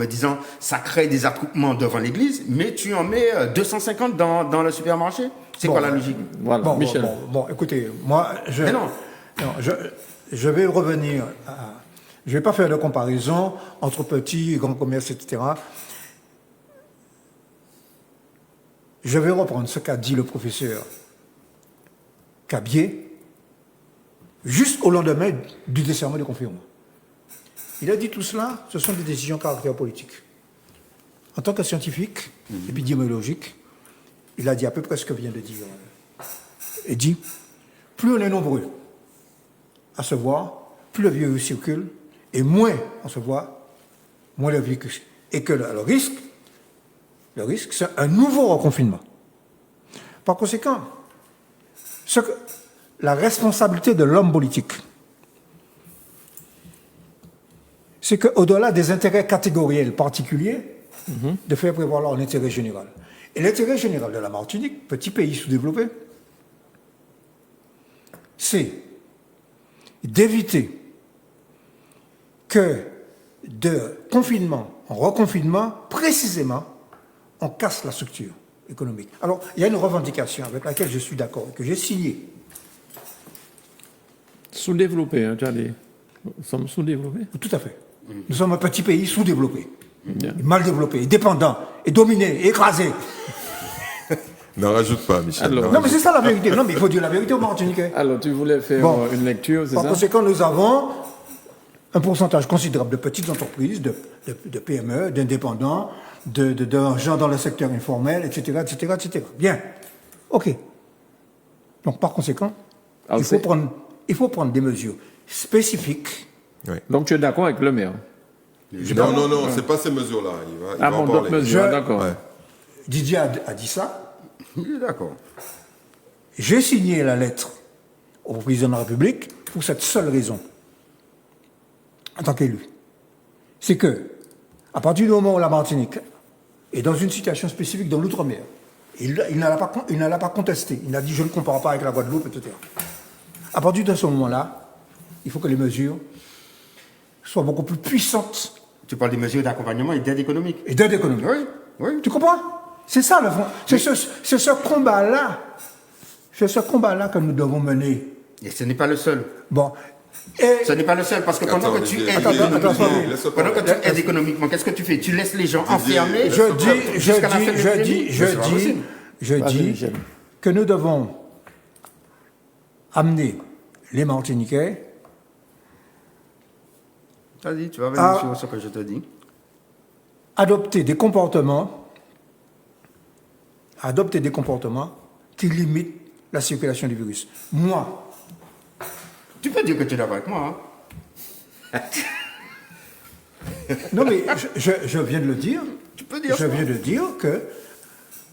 disant ça crée des attroupements devant l'église, mais tu en mets 250 dans le supermarché? C'est quoi la logique? Voilà, Michel. Bon, écoutez, moi, je vais revenir à... Je ne vais pas faire de comparaison entre petits et grands commerces, etc. Je vais reprendre ce qu'a dit le professeur Cabier juste au lendemain du décernement de confinement. Il a dit tout cela, ce sont des décisions à caractère politique. En tant que scientifique épidémiologique, il a dit à peu près ce que vient de dire. Il dit, plus on est nombreux à se voir, plus le virus circule, et moins on se voit, moins le virus. Et que le risque, c'est un nouveau reconfinement. Par conséquent, la responsabilité de l'homme politique, c'est qu'au-delà des intérêts catégoriels particuliers, de faire prévaloir l'intérêt général. Et l'intérêt général de la Martinique, petit pays sous-développé, c'est d'éviter que de confinement en reconfinement, précisément, on casse la structure économique. Alors, il y a une revendication avec laquelle je suis d'accord, que j'ai signée. Sous-développé, hein, tu as dit. Nous sommes sous-développés. Tout à fait. Nous sommes un petit pays sous-développé, Bien. mal développé, dépendant, et dominé, écrasé. N'en rajoute pas, Michel. Alors, Non, mais c'est ça la vérité. Non, mais il faut dire la vérité aux Martiniquais. Alors, tu voulais faire Bon. une lecture, c'est Par ça? conséquent, nous avons un pourcentage considérable de petites entreprises, de PME, d'indépendants, de gens dans le secteur informel, etc., etc., etc. Bien. OK. Donc, par conséquent, Alors, il faut prendre des mesures spécifiques. Donc, tu es d'accord avec le maire? Non, c'est pas ces mesures-là. Il va en d'autres parler. mesures, d'accord. Ouais. Didier a dit ça. Il est d'accord. J'ai signé la lettre au président de la République pour cette seule raison, en tant qu'élu. C'est que, à partir du moment où la Martinique est dans une situation spécifique dans l'outre-mer, il ne l'a pas contesté. Il a dit je ne compare pas avec la Guadeloupe, etc. À partir de ce moment-là, il faut que les mesures soient beaucoup plus puissantes. Tu parles des mesures d'accompagnement et d'aide économique. Et d'aide économique. Oui. Tu comprends? C'est ça le fond. C'est ce combat-là. C'est ce combat-là que nous devons mener. Et ce n'est pas le seul. Bon. Et Ce n'est pas le seul, parce que pendant que tu aides économiquement, qu'est-ce que tu fais? Tu laisses les gens enfermés. Je dis que nous devons amener les Martiniquais Vas-y, tu vas revenir sur ce que je te dis. adopter des comportements qui limitent la circulation du virus. Moi, Tu peux dire que tu es d'accord avec moi. Hein? non mais je viens de le dire. Tu peux dire Je ça. viens de dire que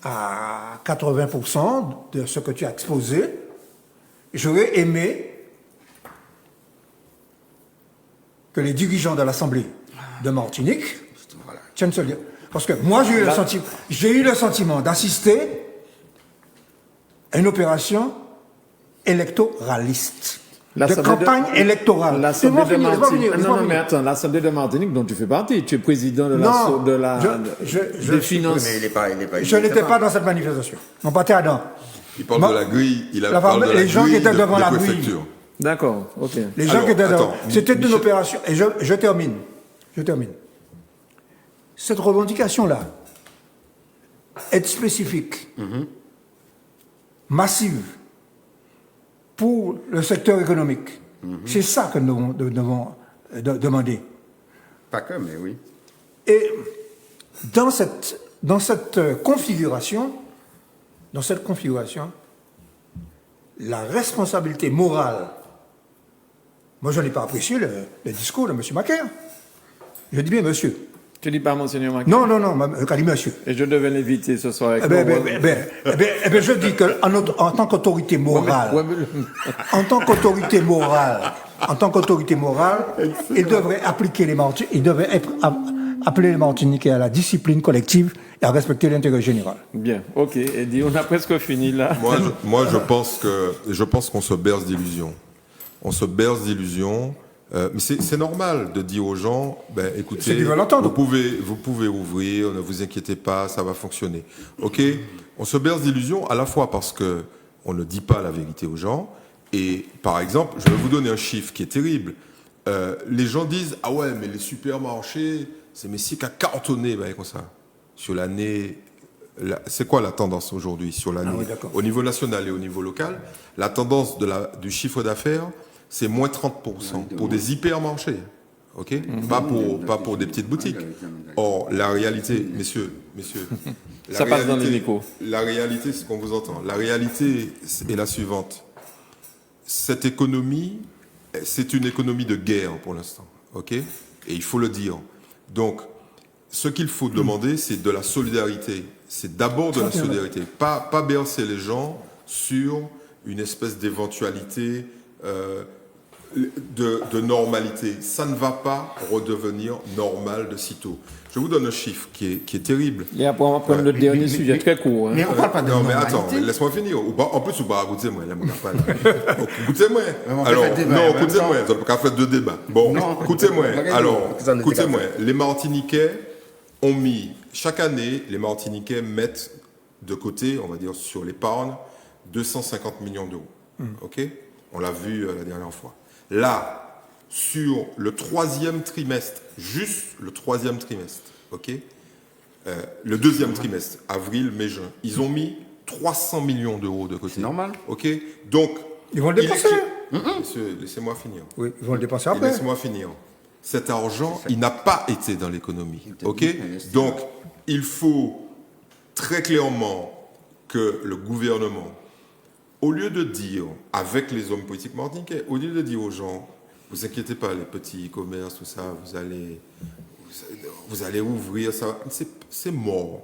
à 80% de ce que tu as exposé, j'aurais aimé que les dirigeants de l'Assemblée de Martinique Voilà. tiennent ce lien. Parce que moi, j'ai eu le sentiment d'assister à une opération électoraliste. De campagne électorale. L'Assemblée de Laisse-moi Martinique. finir, Non, mais attends, l'Assemblée de Martinique dont tu fais partie, tu es président de Non, des finances. Mais il n'est pas. Je n'étais pas dans cette manifestation. On partait à Adam. Il parle de la grille, parle de la les gens qui grille étaient devant de la grille. préfecture. D'accord, ok. Les gens Alors, qui étaient attends, devant. C'était une Michel- opération. Et je termine. Cette revendication-là est spécifique, massive, pour le secteur économique. C'est ça que nous devons demander. Pas que, mais oui. Et dans cette configuration, la responsabilité morale, moi je n'ai pas apprécié le discours de M. Macaire. Je dis bien monsieur. Tu dis pas Monseigneur Mac. Non, je dis monsieur. Et je devais l'inviter ce soir avec Je dis qu'en tant qu'autorité morale, en tant qu'autorité morale, il devrait appliquer il devrait appeler les Martiniquais à la discipline collective et à respecter l'intérêt général. Bien, ok. Et on a presque fini là. Je pense qu'on se berce d'illusions. On se berce d'illusions. Mais c'est normal de dire aux gens, écoutez, Ceux qui veulent l'entendre. vous pouvez ouvrir, ne vous inquiétez pas, ça va fonctionner. Ok, on se berce d'illusions à la fois parce que on ne dit pas la vérité aux gens. Et par exemple, je vais vous donner un chiffre qui est terrible. Les gens disent, ah ouais, mais les supermarchés, c'est Messi qui a cartonné, comme ça. Sur l'année, c'est quoi la tendance aujourd'hui sur l'année, au niveau national et au niveau local? La tendance du chiffre d'affaires, c'est moins 30% pour des hypermarchés, ok? Pas pour des petites boutiques. Or, la réalité, messieurs, Ça passe dans les échos. La réalité, c'est qu'on vous entend. La réalité est la suivante. Cette économie, c'est une économie de guerre pour l'instant, ok? Et il faut le dire. Donc, ce qu'il faut demander, c'est de la solidarité. C'est d'abord de la solidarité. Pas bercer les gens sur une espèce d'éventualité de normalité. Ça ne va pas redevenir normal de sitôt. Je vous donne un chiffre qui est terrible. Et après, on va prendre le dernier sujet très court. Hein. Mais on parle pas de Non, mais normalité. attends, laisse-moi finir. En plus, vous va goûter-moi. Écoutez-moi. On Alors, fait débat en non, même écoutez-moi. temps. Vous n'avez pas fait deux débats. Bon, Non. écoutez-moi. Alors, Ça n'était écoutez-moi. qu'à Les Martiniquais ont mis, chaque année, les Martiniquais mettent de côté, on va dire, sur l'épargne, 250 millions d'euros. OK? On l'a vu la dernière fois. Là, sur le troisième trimestre, juste le troisième trimestre, OK? Le deuxième trimestre, avril, mai, juin, ils ont mis 300 millions d'euros de côté. C'est normal. OK? Donc, Ils vont le dépenser. Monsieur, laissez-moi finir. Oui, ils vont le dépenser Et après. laissez-moi finir. Cet argent, il n'a pas été dans l'économie. OK? investi. Donc, il faut très clairement que le gouvernement, au lieu de dire, avec les hommes politiques martiniquais, au lieu de dire aux gens, vous inquiétez pas, les petits commerces, tout ça, vous allez ouvrir, ça, c'est mort.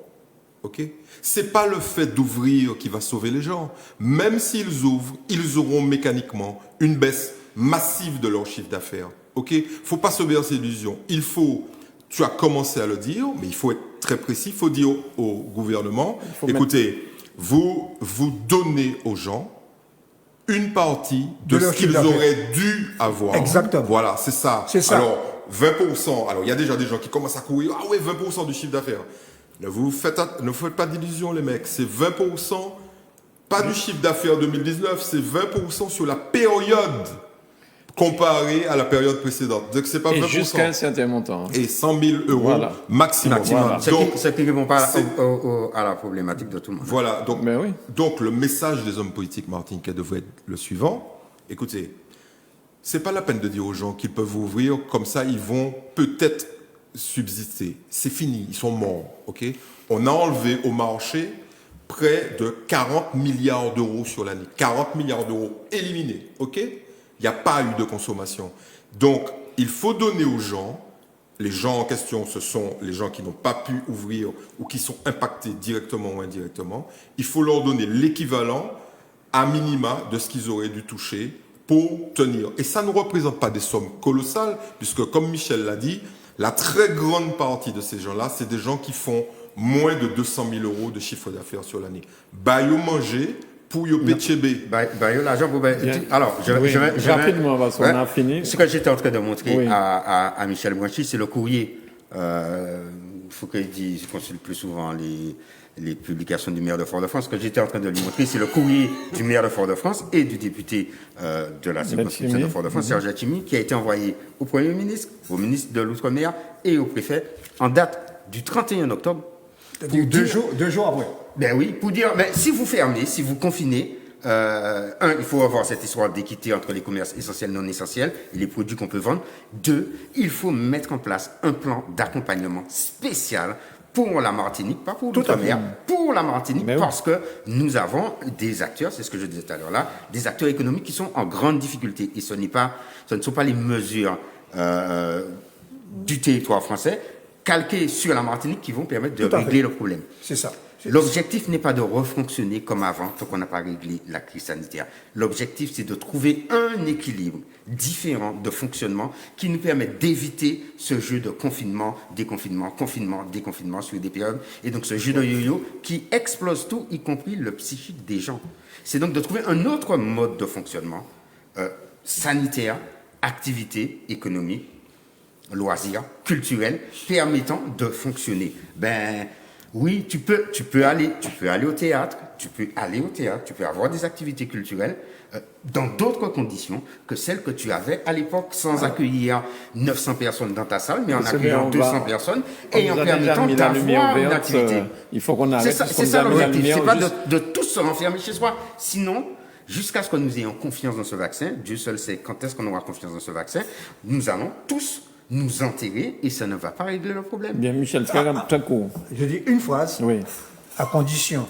OK? C'est pas le fait d'ouvrir qui va sauver les gens. Même s'ils ouvrent, ils auront mécaniquement une baisse massive de leur chiffre d'affaires. OK? Faut pas se bercer d'illusions. Tu as commencé à le dire, mais il faut être très précis. Il faut dire au gouvernement, écoutez, vous donnez aux gens une partie de De leur ce qu'ils chiffre d'affaires. auraient dû avoir. Exactement. Voilà, c'est ça. C'est ça. Alors, 20%. Alors, il y a déjà des gens qui commencent à courir. Ah ouais, 20% du chiffre d'affaires. Ne vous faites pas d'illusions, les mecs. C'est 20%, pas du chiffre d'affaires 2019, c'est 20% sur la période comparée à la période précédente. Donc, c'est pas 20%. Et jusqu'à un certain montant. Et 100 000 euros Voilà. maximum. Voilà. Donc, Ce qui ne répond pas c'est- à la problématique de tout le monde. voilà. Donc, Mais oui. donc, le message des hommes politiques martiniquais devrait être le suivant. Écoutez, c'est pas la peine de dire aux gens qu'ils peuvent ouvrir, comme ça ils vont peut-être subsister. C'est fini, ils sont morts, ok? On a enlevé au marché près de 40 milliards d'euros sur l'année. 40 milliards d'euros éliminés, ok? Il n'y a pas eu de consommation. Donc, il faut donner aux gens, les gens en question, ce sont les gens qui n'ont pas pu ouvrir ou qui sont impactés directement ou indirectement. Il faut leur donner l'équivalent à minima de ce qu'ils auraient dû toucher pour tenir. Et ça ne représente pas des sommes colossales, puisque comme Michel l'a dit, la très grande partie de ces gens-là, c'est des gens qui font moins de 200 000 euros de chiffre d'affaires sur l'année. Bayo manger pour yo péchébé. Bayo l'argent pour... Alors, je vais rapidement, parce qu'on a fini. Ce que j'étais en train de montrer Oui. à Michel Branchi, c'est le courrier. Il faut qu'il consulte plus souvent les publications du maire de Fort-de-France. Ce que j'étais en train de lui montrer, c'est le courrier du maire de Fort-de-France et du député de la circonscription de Fort-de-France, Serge Letchimy, qui a été envoyé au Premier ministre, au ministre de l'Outre-mer et au préfet en date du 31 octobre. C'est-à-dire deux jours après. Ben oui, pour dire, ben, si vous fermez, si vous confinez, il faut avoir cette histoire d'équité entre les commerces essentiels et non essentiels et les produits qu'on peut vendre. 2, il faut mettre en place un plan d'accompagnement spécial pour la Martinique, pas pour l'outre-mer, pour la Martinique, parce que nous avons des acteurs, c'est ce que je disais tout à l'heure là, des acteurs économiques qui sont en grande difficulté. Et ce ne sont pas les mesures du territoire français calquées sur la Martinique qui vont permettre de régler le problème. C'est ça. L'objectif n'est pas de refonctionner comme avant tant qu'on n'a pas réglé la crise sanitaire. L'objectif, c'est de trouver un équilibre différent de fonctionnement qui nous permette d'éviter ce jeu de confinement, déconfinement, confinement, déconfinement sur des périodes. Et donc ce jeu de yo-yo qui explose tout, y compris le psychique des gens. C'est donc de trouver un autre mode de fonctionnement sanitaire, activité économique, loisirs, culturels, permettant de fonctionner. Oui, tu peux aller au théâtre, tu peux avoir des activités culturelles dans d'autres conditions que celles que tu avais à l'époque, sans accueillir 900 personnes dans ta salle, mais en accueillant 200 personnes et en permettant d'avoir une activité. Il faut qu'on arrête. C'est ça l'objectif, c'est pas de tous se renfermer chez soi. Sinon, jusqu'à ce que nous ayons confiance dans ce vaccin, Dieu seul sait quand est-ce qu'on aura confiance dans ce vaccin, nous allons tous nous enterrer et ça ne va pas régler le problème. Bien, Michel, très court. Je dis une phrase, Oui. à condition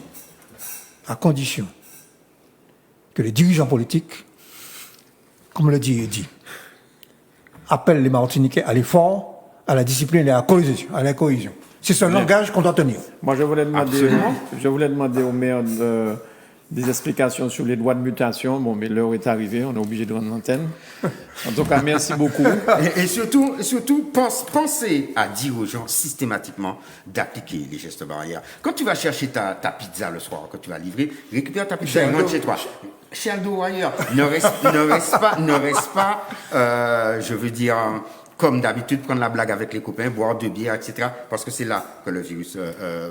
que les dirigeants politiques, comme le dit Eddy, appellent les Martiniquais à l'effort, à la discipline et à la cohésion. C'est ce langage qu'on doit tenir. Moi, je voulais demander au maire des explications sur les droits de mutation. Bon, mais l'heure est arrivée, on est obligé de rendre l'antenne. En tout cas, merci beaucoup. Et surtout, pensez à dire aux gens systématiquement d'appliquer les gestes barrières. Quand tu vas chercher ta pizza le soir, quand tu vas livrer, récupère ta pizza et rentre chez toi. Chez Aldo ou ailleurs. Ne reste pas, je veux dire, comme d'habitude, prendre la blague avec les copains, boire 2 bières, etc. Parce que c'est là que le virus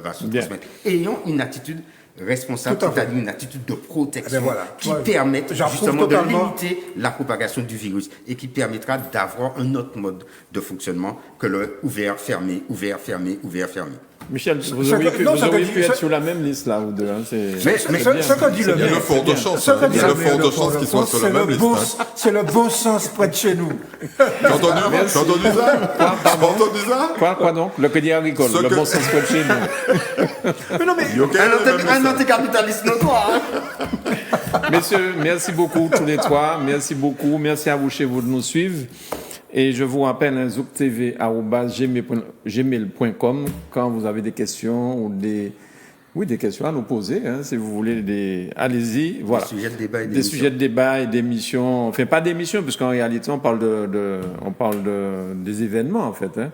va se transmettre. Ayons une attitude responsable, c'est-à-dire une attitude de protection qui permette justement de limiter la propagation du virus et qui permettra d'avoir un autre mode de fonctionnement que le ouvert, fermé, ouvert, fermé, ouvert, fermé. Michel, vous auriez pu être sur la même liste là ou deux. Mais ce que dit le maire, il y a de fortes chances qu'il soit sur la même liste. C'est le bon sens près de chez nous. T'as entendu ça? Quoi donc? Le crédit agricole, le bon sens près de chez nous. Mais non, mais Un anticapitaliste notoire. Messieurs, merci beaucoup tous les trois. Merci beaucoup. Merci à vous chez vous de nous suivre. Et je vous rappelle, zouk.tv@gmail.com quand vous avez des questions ou des questions à nous poser, si vous voulez allez-y, voilà. Des sujets de débat et d'émissions. Enfin, pas d'émissions, puisqu'en réalité, on parle des événements, en fait, De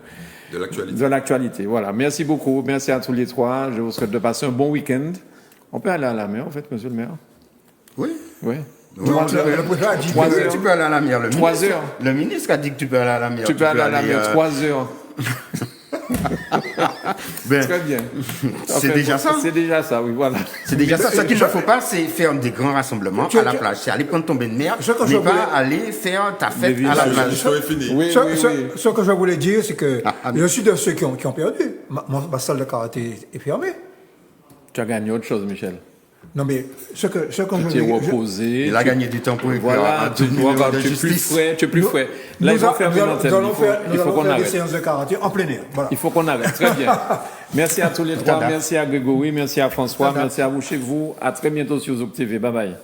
l'actualité. De l'actualité, voilà. Merci beaucoup. Merci à tous les trois. Je vous souhaite de passer un bon week-end. On peut aller à la mer, en fait, monsieur le maire? Oui. Oui. Le préfet a dit que tu peux aller à la mer. 3 heures. Le ministre a dit que tu peux aller à la mer. Tu peux aller à la mer 3 heures. Très bien. C'est déjà ça. C'est déjà ça, oui, voilà. C'est déjà ça. Ce qu'il ne faut pas, c'est faire des grands rassemblements à la plage. C'est aller prendre ton bain de mer, mais pas aller faire ta fête à la plage. Ce que je voulais dire, c'est que je suis de ceux qui ont perdu. Ma salle de karaté est fermée. Tu as gagné autre chose, Michel. Non, mais ce qu'on Tu t'es reposé. Il a gagné du temps pour écrire Voilà, un tu numéro de es plus justice. frais, tu es plus frais. Là, il faut faire une antenne. Il faut qu'on des arrête. séances de karaté en plein air. Voilà. Il faut qu'on arrête. Très bien. Merci à tous les trois. Merci à Grégory. Merci à François. Standard. Merci à vous chez vous. À très bientôt sur Zouk TV. Bye bye.